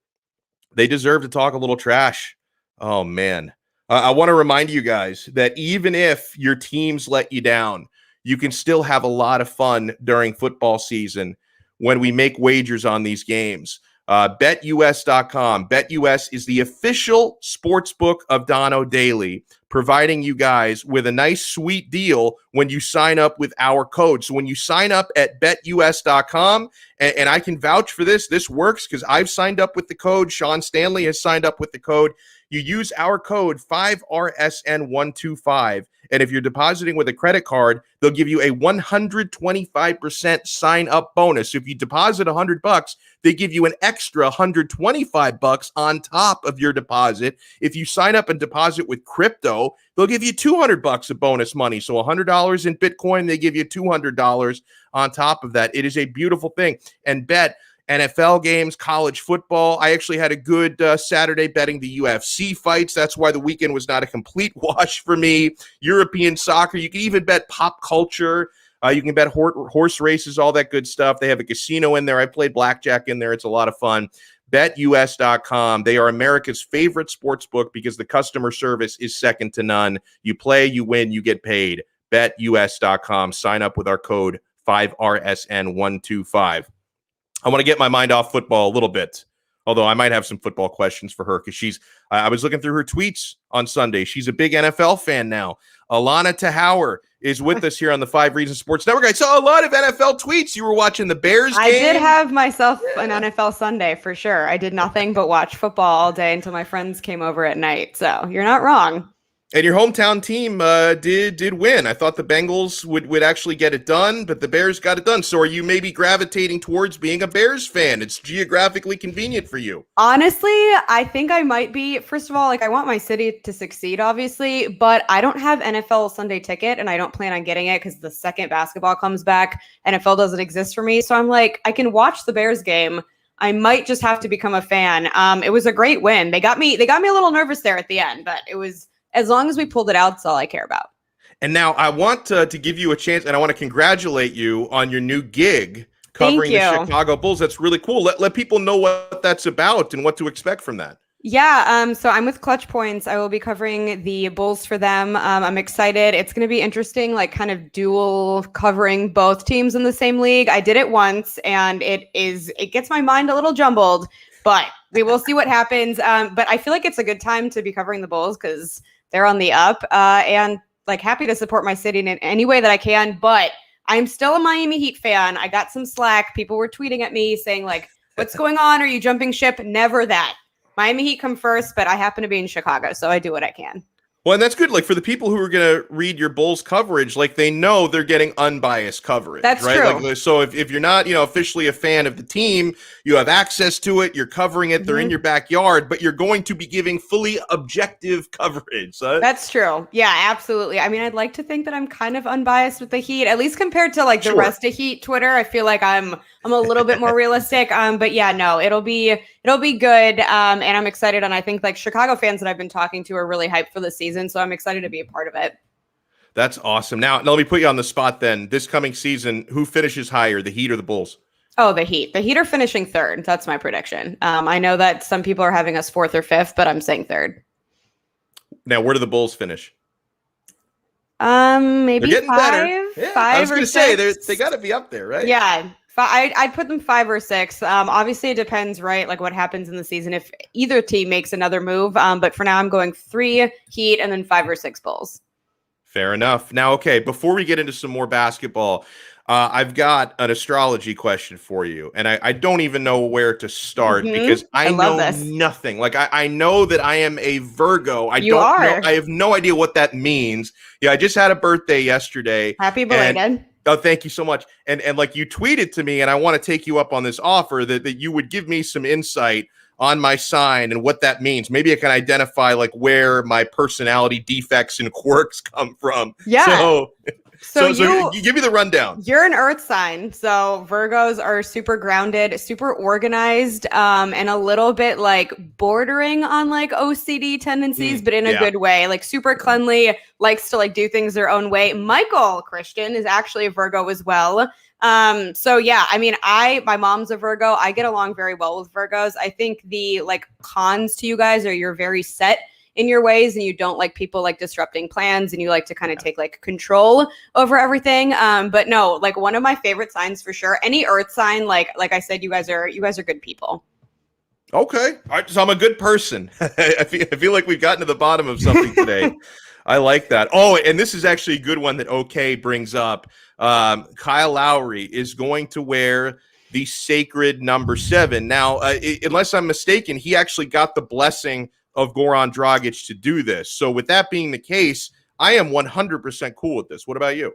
They deserve to talk a little trash. Oh, man. I want to remind you guys that even if your teams let you down, you can still have a lot of fun during football season when we make wagers on these games. BetUS.com. BetUS is the official sportsbook of Donno Daily, providing you guys with a nice, sweet deal when you sign up with our code. So when you sign up at BetUS.com, and I can vouch for this works because I've signed up with the code. Sean Stanley has signed up with the code. You use our code 5RSN125, and if you're depositing with a credit card, they'll give you a 125% sign-up bonus. So if you deposit $100, they give you an extra $125 on top of your deposit. If you sign up and deposit with crypto, they'll give you $200 of bonus money. So $100 in Bitcoin, they give you $200 on top of that. It is a beautiful thing. And bet NFL games, college football. I actually had a good Saturday betting the UFC fights. That's why the weekend was not a complete wash for me. European soccer. You can even bet pop culture. You can bet horse races, all that good stuff. They have a casino in there. I played blackjack in there. It's a lot of fun. BetUS.com. They are America's favorite sports book because the customer service is second to none. You play, you win, you get paid. BetUS.com. Sign up with our code 5RSN125. I want to get my mind off football a little bit, although I might have some football questions for her because I was looking through her tweets on Sunday. She's a big NFL fan now. Allana Tachauer is with us here on the 5 Reasons Sports Network. I saw a lot of NFL tweets. You were watching the Bears game. I did have myself an NFL Sunday for sure. I did nothing but watch football all day until my friends came over at night. So you're not wrong. And your hometown team did win. I thought the Bengals would actually get it done, but the Bears got it done. So are you maybe gravitating towards being a Bears fan? It's geographically convenient for you. Honestly, I think I might be. First of all, I want my city to succeed, obviously, but I don't have NFL Sunday ticket, and I don't plan on getting it because the second basketball comes back, NFL doesn't exist for me. So I'm like, I can watch the Bears game. I might just have to become a fan. It was a great win. They got me a little nervous there at the end, but it was. As long as we pulled it out, that's all I care about. And now I want to give you a chance, and I want to congratulate you on your new gig covering the Chicago Bulls. That's really cool. Let people know what that's about and what to expect from that. Yeah, so I'm with Clutch Points. I will be covering the Bulls for them. I'm excited. It's going to be interesting, kind of dual covering both teams in the same league. I did it once, and it gets my mind a little jumbled, but we will see what happens. But I feel like it's a good time to be covering the Bulls because they're on the up, and like happy to support my city in any way that I can. But I'm still a Miami Heat fan. I got some slack. People were tweeting at me saying like, "What's going on? Are you jumping ship?" Never that. Miami Heat come first, but I happen to be in Chicago, so I do what I can. Well, and that's good. Like for the people who are going to read your Bulls coverage, like they know they're getting unbiased coverage. That's right? true. Like, so if you're not, officially a fan of the team, you have access to it. You're covering it. They're in your backyard, but you're going to be giving fully objective coverage. That's true. Yeah, absolutely. I mean, I'd like to think that I'm kind of unbiased with the Heat, at least compared to like the rest of Heat Twitter. I feel like I'm a little bit more realistic. But yeah, no, it'll be good. And I'm excited. And I think like Chicago fans that I've been talking to are really hyped for the season. So I'm excited to be a part of it. That's awesome. Now let me put you on the spot then. This coming season, who finishes higher, the Heat or the Bulls? Oh, the Heat. The Heat are finishing third. That's my prediction. I know that some people are having us fourth or fifth, but I'm saying third. Now, where do the Bulls finish? Maybe They're getting better. Yeah, five I was going to say they got to be up there, right? Yeah. I'd put them 5 or 6. Obviously, it depends, right? Like what happens in the season if either team makes another move. But for now, I'm going 3 Heat and then 5 or 6 Bulls. Fair enough. Now, okay, before we get into some more basketball, I've got an astrology question for you. And I don't even know where to start because I know nothing. Like I know that I am a Virgo. I have no idea what that means. Yeah, I just had a birthday yesterday. Happy belated. Oh, thank you so much. And like you tweeted to me, and I want to take you up on this offer that you would give me some insight on my sign and what that means. Maybe I can identify like where my personality defects and quirks come from. Yeah. So you give me the rundown. You're an earth sign. So Virgos are super grounded, super organized, and a little bit like bordering on like OCD tendencies, but in a good way, like super cleanly, likes to like do things their own way. Michael Christian is actually a Virgo as well. So yeah, I mean, my mom's a Virgo. I get along very well with Virgos. I think the like cons to you guys are you're very set in your ways and you don't like people like disrupting plans and you like to kind of take like control over everything. But no, like one of my favorite signs for sure. Any earth sign, like I said, you guys are good people. Okay. All right. So I'm a good person. I feel like we've gotten to the bottom of something today. I like that. Oh, and this is actually a good one that OK brings up. Kyle Lowry is going to wear the sacred number 7. Now, unless I'm mistaken, he actually got the blessing of Goran Dragic to do this. So with that being the case, I am 100% cool with this. What about you?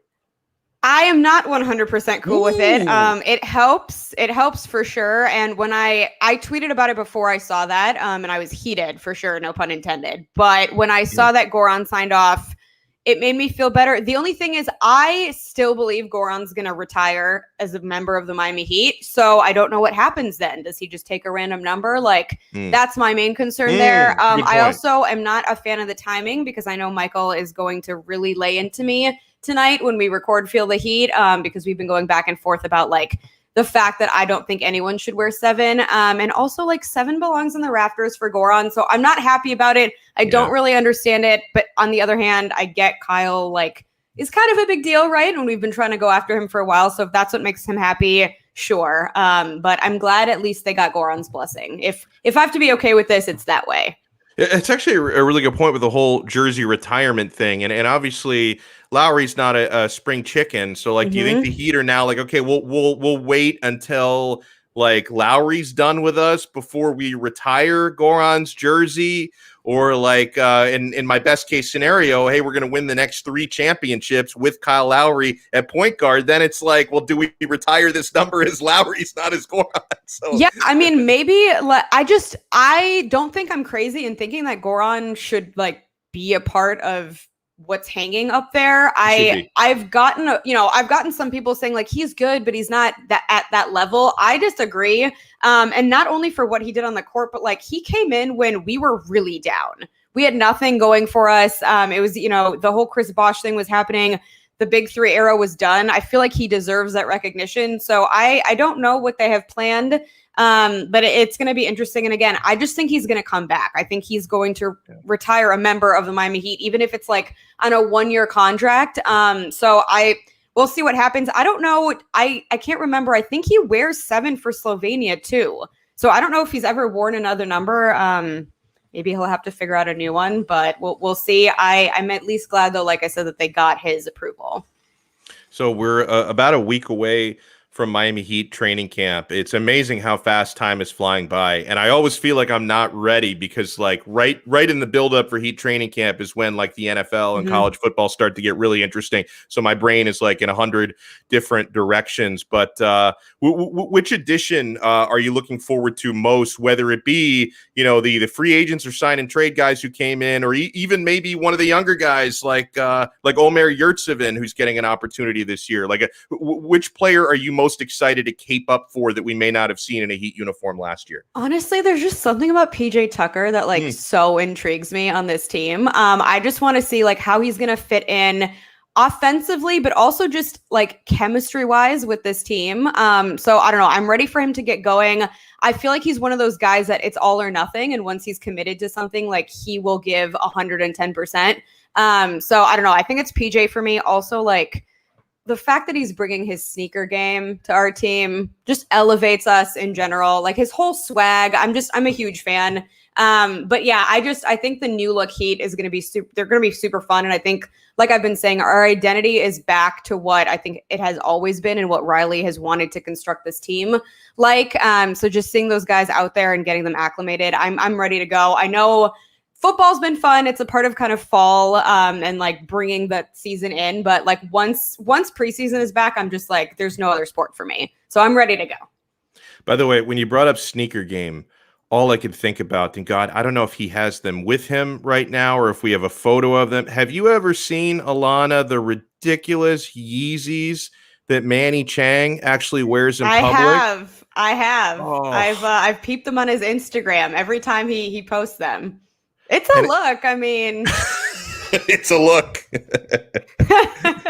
I am not 100% cool with it. It helps for sure. And when I tweeted about it before I saw that, and I was heated for sure, no pun intended. But when I saw that Goran signed off, it made me feel better. The only thing is I still believe Goran's going to retire as a member of the Miami Heat. So I don't know what happens then. Does he just take a random number? Like that's my main concern there. I also am not a fan of the timing because I know Michael is going to really lay into me tonight when we record Feel the Heat because we've been going back and forth about like the fact that I don't think anyone should wear 7. And also like 7 belongs in the rafters for Goran. So I'm not happy about it. I don't really understand it. But on the other hand, I get Kyle like is kind of a big deal, right? And we've been trying to go after him for a while. So if that's what makes him happy, sure. But I'm glad at least they got Goran's blessing. If I have to be okay with this, it's that way. It's actually a really good point with the whole jersey retirement thing. And obviously Lowry's not a spring chicken. So like, do you think the Heat are now like, okay, we'll wait until like Lowry's done with us before we retire Goran's jersey? Or like in my best case scenario, hey, we're going to win the next 3 championships with Kyle Lowry at point guard. Then it's like, well, do we retire this number as Lowry's, not as Goran? So yeah, I mean, maybe I don't think I'm crazy in thinking that Goran should like be a part of what's hanging up there. I've gotten some people saying like he's good, but he's not at that level. I disagree. And not only for what he did on the court, but like he came in when we were really down. We had nothing going for us. It was, the whole Chris Bosh thing was happening. The Big 3 era was done. I feel like he deserves that recognition. So I don't know what they have planned. But it's going to be interesting. And again, I just think he's going to come back. I think he's going to retire a member of the Miami Heat, even if it's like on a 1-year contract. So we'll see what happens. I don't know. I can't remember. I think he wears 7 for Slovenia too. So I don't know if he's ever worn another number. maybe he'll have to figure out a new one, but we'll see. I'm at least glad, though, like I said, that they got his approval. So we're about a week away from Miami Heat training camp. It's amazing how fast time is flying by. And I always feel like I'm not ready because like right in the buildup for Heat training camp is when like the NFL and college football start to get really interesting. So my brain is like in 100 different directions. But which edition are you looking forward to most, whether it be, the free agents or sign and trade guys who came in, or even maybe one of the younger guys like Omer Yurtseven, who's getting an opportunity this year? Like which player are you most excited to cape up for that we may not have seen in a Heat uniform last year? Honestly, there's just something about PJ Tucker that so intrigues me on this team. I just want to see like how he's going to fit in offensively, but also just like chemistry wise with this team. So I don't know. I'm ready for him to get going. I feel like he's one of those guys that it's all or nothing. And once he's committed to something, like he will give 110%. So I don't know. I think it's PJ for me. Also, like, the fact that he's bringing his sneaker game to our team just elevates us in general. Like his whole swag, I'm a huge fan. But yeah, I think the new look Heat is going to be they're going to be super fun. And I think, like I've been saying, our identity is back to what I think it has always been and what Riley has wanted to construct this team like. So just seeing those guys out there and getting them acclimated, I'm ready to go. I know football's been fun. It's a part of kind of fall and like bringing the season in. But like once preseason is back, I'm just like, there's no other sport for me. So I'm ready to go. By the way, when you brought up sneaker game, all I could think about, and God, I don't know if he has them with him right now or if we have a photo of them. Have you ever seen, Allana, the ridiculous Yeezys that Manny Chang actually wears in public? I have. Oh. I've peeped them on his Instagram every time he posts them. It's a look. I mean, it's a look.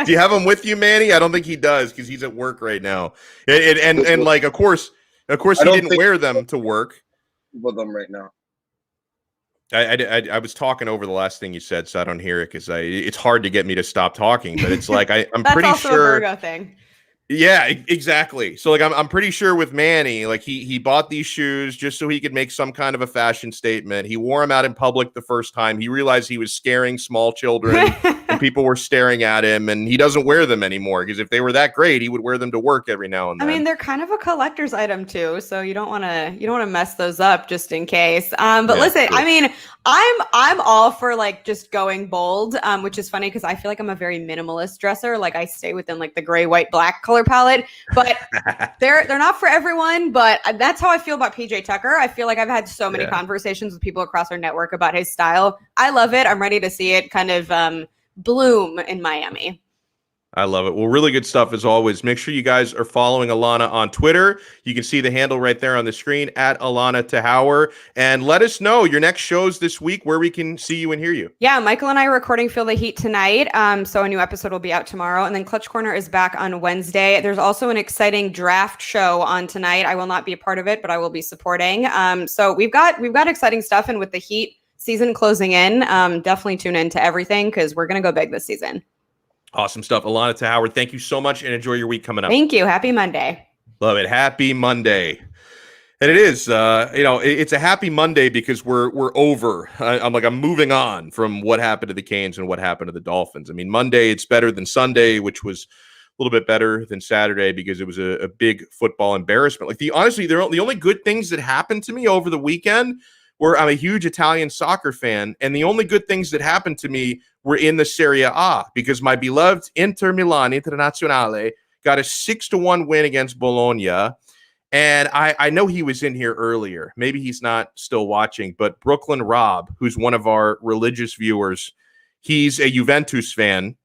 Do you have him with you, Manny? I don't think he does because he's at work right now. And like, of course, he didn't wear them to work. With them right now. I was talking over the last thing you said, so I don't hear it because it's hard to get me to stop talking. But it's like I'm That's pretty also sure. A Virgo thing. Yeah, exactly. So like I'm pretty sure with Manny, like he bought these shoes just so he could make some kind of a fashion statement. He wore them out in public the first time. He realized he was scaring small children and people were staring at him, and he doesn't wear them anymore because if they were that great, he would wear them to work every now and then. I mean, they're kind of a collector's item too, so you don't want to mess those up just in case. But yeah, listen, sure. I mean, I'm all for like just going bold, which is funny because I feel like I'm a very minimalist dresser. Like I stay within like the gray, white, black color palette, but they're not for everyone. But that's how I feel about PJ Tucker. I feel like I've had so many conversations with people across our network about his style. I love it. I'm ready to see it kind of bloom in Miami. I love it. Well, really good stuff as always. Make sure you guys are following Allana on Twitter. You can see the handle right there on the screen at Allana Tachauer. And let us know your next shows this week where we can see you and hear you. Yeah, Michael and I are recording Feel the Heat tonight. So a new episode will be out tomorrow. And then Clutch Corner is back on Wednesday. There's also an exciting draft show on tonight. I will not be a part of it, but I will be supporting. So we've got exciting stuff. And with the Heat season closing in, definitely tune in to everything because we're going to go big this season. Awesome stuff. Allana Tachauer, thank you so much and enjoy your week coming up. Thank you. Happy Monday. Love it. Happy Monday. And it is, it's a happy Monday because we're over. I'm moving on from what happened to the Canes and what happened to the Dolphins. I mean, Monday, it's better than Sunday, which was a little bit better than Saturday because it was a big football embarrassment. Like the only good things that happened to me over the weekend were I'm a huge Italian soccer fan, and the only good things that happened to me were in the Serie A because my beloved Inter Milan Internazionale got a 6-1 win against Bologna. And I know he was in here earlier. Maybe he's not still watching, but Brooklyn Rob, who's one of our religious viewers, he's a Juventus fan.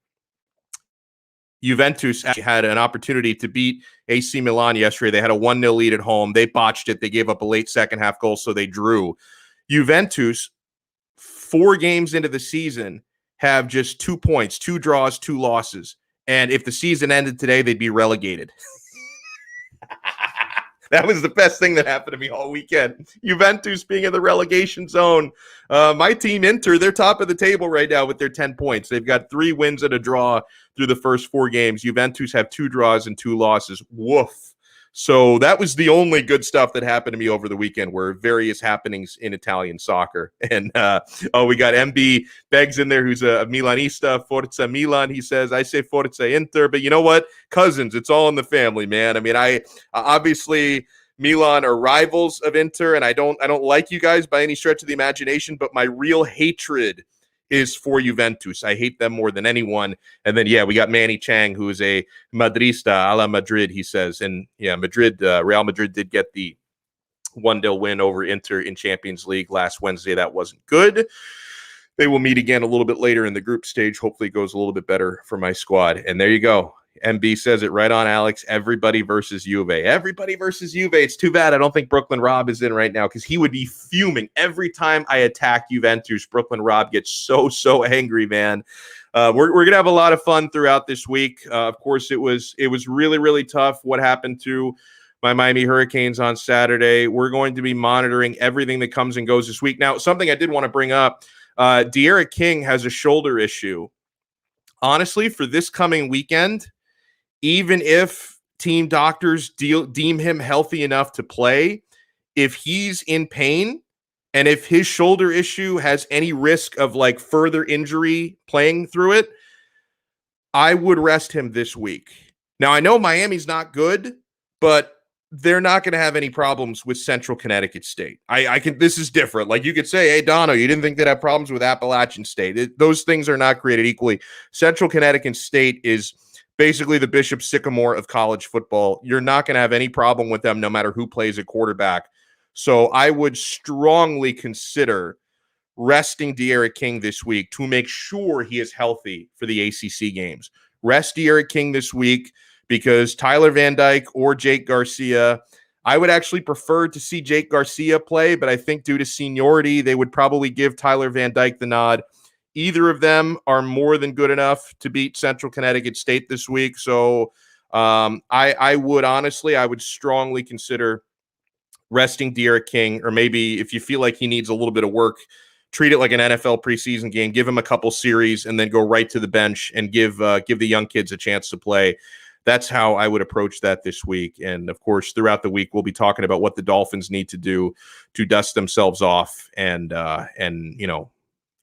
Juventus had an opportunity to beat AC Milan yesterday. They had a 1-0 lead at home. They botched it. They gave up a late second half goal, so they drew. Juventus, 4 games into the season, have just 2 points, 2 draws, 2 losses. And if the season ended today, they'd be relegated. That was the best thing that happened to me all weekend. Juventus being in the relegation zone. My team, Inter, they're top of the table right now with their 10 points. They've got 3 wins and a draw through the first 4 games. Juventus have 2 draws and 2 losses. Woof. So that was the only good stuff that happened to me over the weekend, were various happenings in Italian soccer. And we got MB Beggs in there, who's a Milanista, Forza Milan. He says, I say Forza Inter, but you know what? Cousins, it's all in the family, man. I mean, I obviously Milan are rivals of Inter, and I don't like you guys by any stretch of the imagination, but my real hatred is for Juventus. I hate them more than anyone. And then, we got Manny Chang, who is a Madrista, a la Madrid, he says. And, Real Madrid did get the 1-0 win over Inter in Champions League last Wednesday. That wasn't good. They will meet again a little bit later in the group stage. Hopefully it goes a little bit better for my squad. And there you go. MB says it right on, Alex. Everybody versus Juve. Everybody versus Juve. It's too bad I don't think Brooklyn Rob is in right now, because he would be fuming every time I attack Juventus. Brooklyn Rob gets so angry, man. We're going to have a lot of fun throughout this week. Of course, it was really, really tough what happened to my Miami Hurricanes on Saturday. We're going to be monitoring everything that comes and goes this week. Now, something I did want to bring up, De'Aaron King has a shoulder issue. Honestly, for this coming weekend, even if team doctors deem him healthy enough to play, if he's in pain and if his shoulder issue has any risk of like further injury playing through it, I would rest him this week. Now, I know Miami's not good, but they're not going to have any problems with Central Connecticut State. This is different. Like, you could say, hey, Donno, you didn't think they'd have problems with Appalachian State. Those things are not created equally. Central Connecticut State is basically the Bishop Sycamore of college football. You're not going to have any problem with them no matter who plays at quarterback. So I would strongly consider resting De'Aaron King this week to make sure he is healthy for the ACC games. Rest De'Aaron King this week, because Tyler Van Dyke or Jake Garcia, I would actually prefer to see Jake Garcia play, but I think due to seniority, they would probably give Tyler Van Dyke the nod. Either of them are more than good enough to beat Central Connecticut State this week. So I would strongly consider resting De'Aaron King, or maybe if you feel like he needs a little bit of work, treat it like an NFL preseason game, give him a couple series, and then go right to the bench and give the young kids a chance to play. That's how I would approach that this week. And of course, throughout the week, we'll be talking about what the Dolphins need to do to dust themselves off and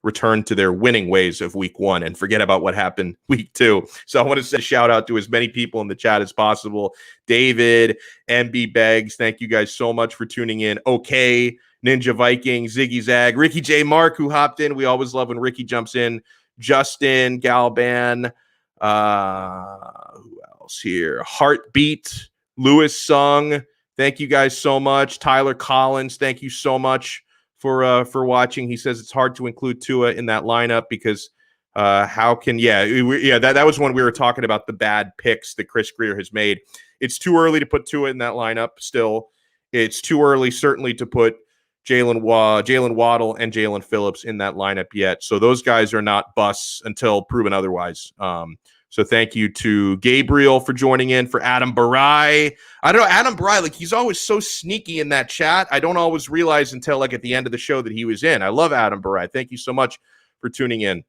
return to their winning ways of week 1 and forget about what happened week 2. So I want to send a shout out to as many people in the chat as possible. David, MB Beggs, thank you guys so much for tuning in. Okay, Ninja Viking, Ziggy Zag, Ricky J. Mark, who hopped in. We always love when Ricky jumps in. Justin, Galban, who else here? Heartbeat, Lewis Sung, thank you guys so much. Tyler Collins, thank you so much for watching. He says it's hard to include Tua in that lineup because that was when we were talking about the bad picks that Chris Grier has made. It's too early to put Tua in that lineup still. It's too early certainly to put Jalen Waddle and Jalen Phillips in that lineup yet. So those guys are not busts until proven otherwise. So thank you to Gabriel for joining in, for Adam Barai. I don't know, Adam Barai, like, he's always so sneaky in that chat. I don't always realize until like at the end of the show that he was in. I love Adam Barai. Thank you so much for tuning in.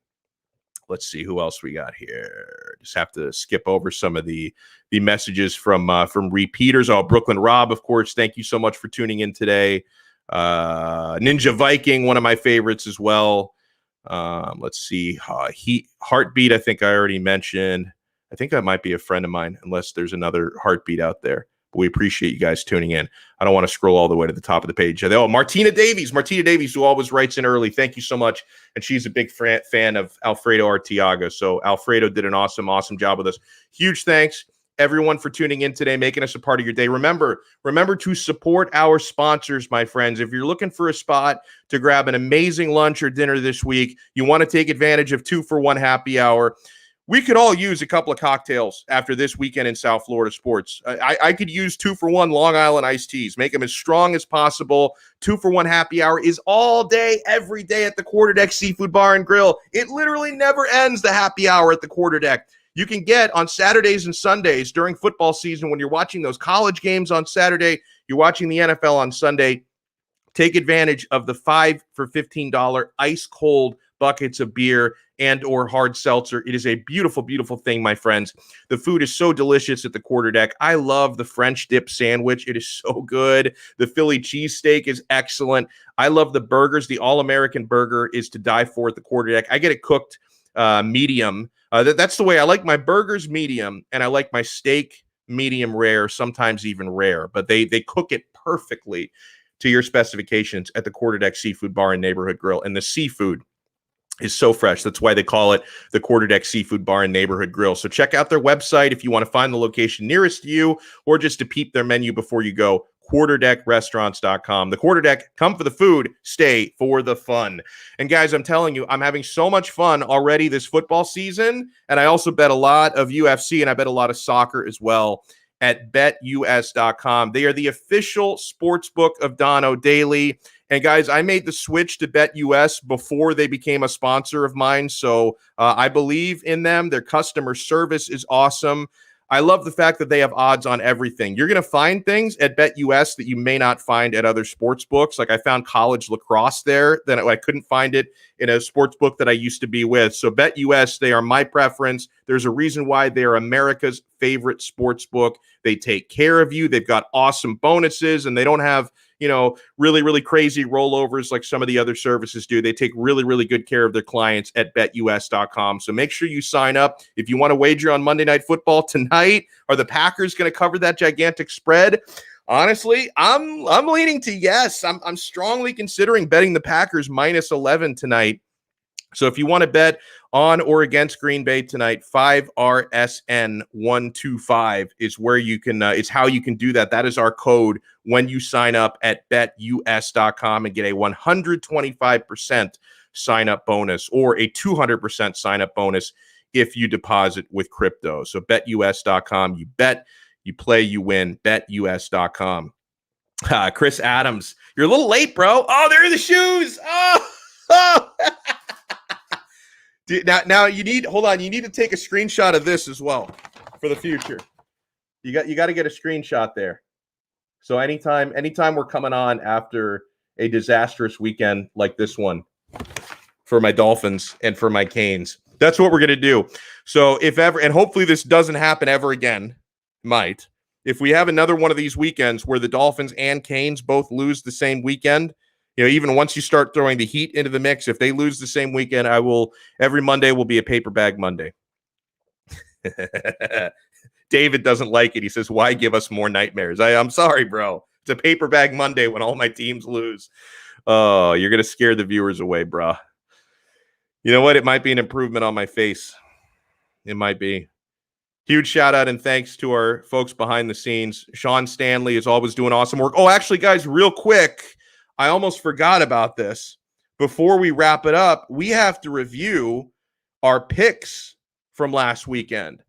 Let's see who else we got here. Just have to skip over some of the messages from repeaters. Oh, Brooklyn Rob, of course. Thank you so much for tuning in today. Ninja Viking, one of my favorites as well. Let's see. Heartbeat, I think I already mentioned. I think that might be a friend of mine, unless there's another Heartbeat out there. But we appreciate you guys tuning in. I don't want to scroll all the way to the top of the page. Oh, Martina Davies, who always writes in early. Thank you so much. And she's a big fan of Alfredo Arteaga. So Alfredo did an awesome job with us. Huge thanks, everyone, for tuning in today, making us a part of your day. Remember to support our sponsors, my friends. If you're looking for a spot to grab an amazing lunch or dinner this week, you want to take advantage of 2-for-1 happy hour. We could all use a couple of cocktails after this weekend in South Florida sports. I could use 2-for-1 Long Island iced teas, make them as strong as possible. 2-for-1 happy hour is all day, every day at the Quarterdeck Seafood Bar and Grill. It literally never ends, the happy hour at the Quarterdeck. You can get on Saturdays and Sundays during football season when you're watching those college games on Saturday, you're watching the NFL on Sunday. Take advantage of the $5 for $15 ice cold buckets of beer and or hard seltzer. It is a beautiful, beautiful thing, my friends. The food is so delicious at the Quarter Deck. I love the French dip sandwich. It is so good. The Philly cheesesteak is excellent. I love the burgers. The All-American burger is to die for at the Quarter Deck. I get it cooked medium. That's the way I like my burgers, medium, and I like my steak medium rare, sometimes even rare, but they cook it perfectly to your specifications at the Quarter Deck Seafood Bar and Neighborhood Grill. And the seafood is so fresh. That's why they call it the Quarter Deck Seafood Bar and Neighborhood Grill. So check out their website if you want to find the location nearest to you, or just to peep their menu before you go. QuarterDeckRestaurants.com. The Quarter Deck, come for the food, stay for the fun. And guys, I'm telling you, I'm having so much fun already this football season. And I also bet a lot of UFC, and I bet a lot of soccer as well at BetUS.com. They are the official sports book of Donno Daily. And guys, I made the switch to BetUS before they became a sponsor of mine. So I believe in them. Their customer service is awesome. I love the fact that they have odds on everything. You're going to find things at BetUS that you may not find at other sports books. Like I found college lacrosse there, then I couldn't find it in a sports book that I used to be with. So BetUS, they are my preference. There's a reason why they are America's favorite sports book. They take care of you. They've got awesome bonuses, and they don't have, really, really crazy rollovers like some of the other services do. They take really, really good care of their clients at BetUS.com. So make sure you sign up. If you want to wager on Monday Night Football tonight, are the Packers going to cover that gigantic spread? Honestly, I'm leaning to yes. I'm strongly considering betting the Packers minus 11 tonight. So if you want to bet on or against Green Bay tonight, 5RSN125 is where you can, it's how you can do that. That is our code when you sign up at betus.com and get a 125% sign up bonus or a 200% sign up bonus if you deposit with crypto. So betus.com, you bet, you play, you win, betus.com. Chris Adams, you're a little late, bro. Oh, there are the shoes. Oh. Now you need to take a screenshot of this as well for the future. You got to get a screenshot there. So anytime we're coming on after a disastrous weekend like this one for my Dolphins and for my Canes, that's what we're going to do. So if ever, and hopefully this doesn't happen ever again, if we have another one of these weekends where the Dolphins and Canes both lose the same weekend, even once you start throwing the Heat into the mix, if they lose the same weekend, every Monday will be a paper bag Monday. David doesn't like it. He says, why give us more nightmares? I'm sorry, bro. It's a paper bag Monday when all my teams lose. Oh, you're going to scare the viewers away, bro. You know what? It might be an improvement on my face. It might be. Huge shout out and thanks to our folks behind the scenes. Sean Stanley is always doing awesome work. Oh, actually, guys, real quick, I almost forgot about this. Before we wrap it up, we have to review our picks from last weekend.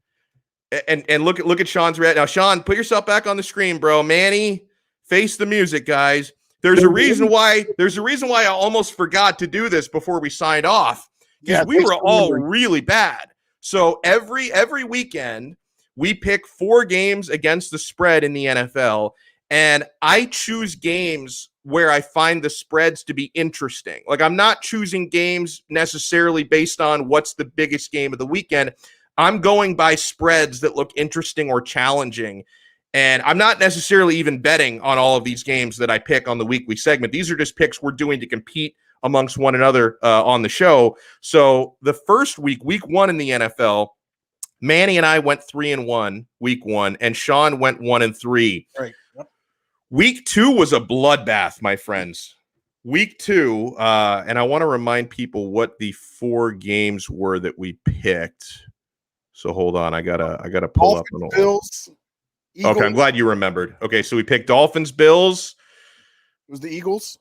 And look at Sean's red. Now, Sean, put yourself back on the screen, bro. Manny, face the music, guys. There's a reason why I almost forgot to do this before we signed off. Because we were all really bad. So every weekend, we pick 4 games against the spread in the NFL. And I choose games where I find the spreads to be interesting. Like, I'm not choosing games necessarily based on what's the biggest game of the weekend. I'm going by spreads that look interesting or challenging. And I'm not necessarily even betting on all of these games that I pick on the weekly segment. These are just picks we're doing to compete amongst one another on the show. So the first week 1 in the NFL, Manny and I went 3-1 week 1, and Sean went 1-3. Right. Yep. Week 2 was a bloodbath, my friends. Week 2, and I want to remind people what the 4 games were that we picked. So hold on, I gotta pull up. Bills, Eagles. Okay, I'm glad you remembered. Okay, so we picked Dolphins, Bills. It was the Eagles.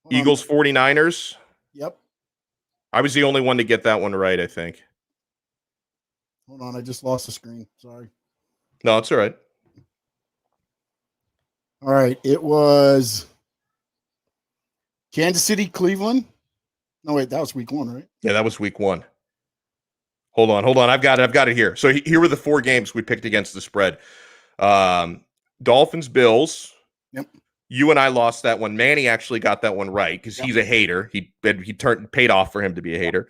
Eagles, 49ers. Yep. I was the only one to get that one right, I think. Hold on, I just lost the screen. Sorry. No, it's all right. All right, it was Kansas City, Cleveland. No, wait, that was week 1, right? Yeah, that was week 1. Hold on. I've got it here. So here were the 4 games we picked against the spread. Dolphins, Bills. Yep. You and I lost that one. Manny actually got that one right because he's a hater. He paid off for him to be a hater.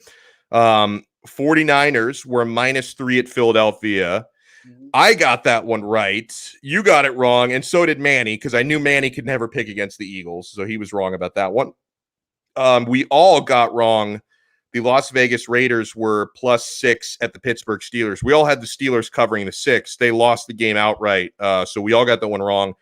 49ers were -3 at Philadelphia. I got that one right. You got it wrong, and so did Manny, because I knew Manny could never pick against the Eagles, so he was wrong about that one. We all got wrong. The Las Vegas Raiders were +6 at the Pittsburgh Steelers. We all had the Steelers covering the 6. They lost the game outright, so we all got that one wrong.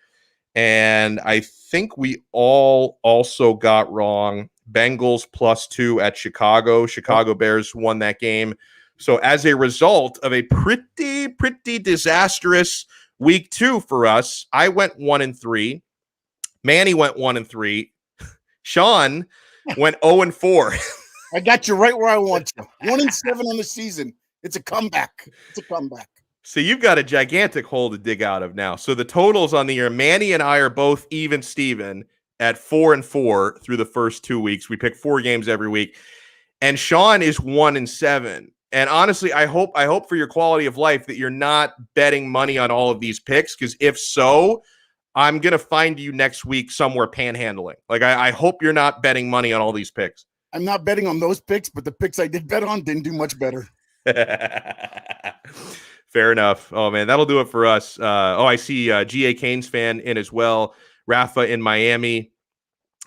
And I think we all also got wrong Bengals +2 at Chicago. Chicago Bears won that game. So as a result of a pretty disastrous week 2 for us, I went 1-3. Manny went 1-3. Sean went 0-4. I got you right where I want you. 1-7 on the season. It's a comeback. So you've got a gigantic hole to dig out of now. So the totals on the year, Manny and I are both even Steven at 4-4 through the first 2 weeks. We pick 4 games every week. And Sean is 1-7. And honestly, I hope for your quality of life that you're not betting money on all of these picks, because if so, I'm going to find you next week somewhere panhandling. Like, I hope you're not betting money on all these picks. I'm not betting on those picks, but the picks I did bet on didn't do much better. Fair enough. Oh, man, that'll do it for us. I see G.A. Canes fan in as well. Rafa in Miami.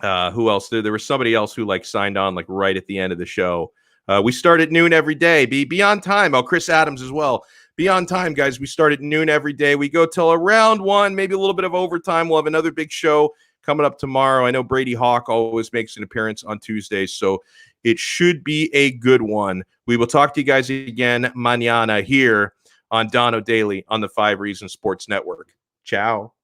Who else? There was somebody else who signed on right at the end of the show. We start at noon every day. Be on time. Oh, Chris Adams as well. Be on time, guys. We start at noon every day. We go till around 1, maybe a little bit of overtime. We'll have another big show coming up tomorrow. I know Brady Hawk always makes an appearance on Tuesdays, so it should be a good one. We will talk to you guys again mañana here on Donno Daily on the 5 Reasons Sports Network. Ciao.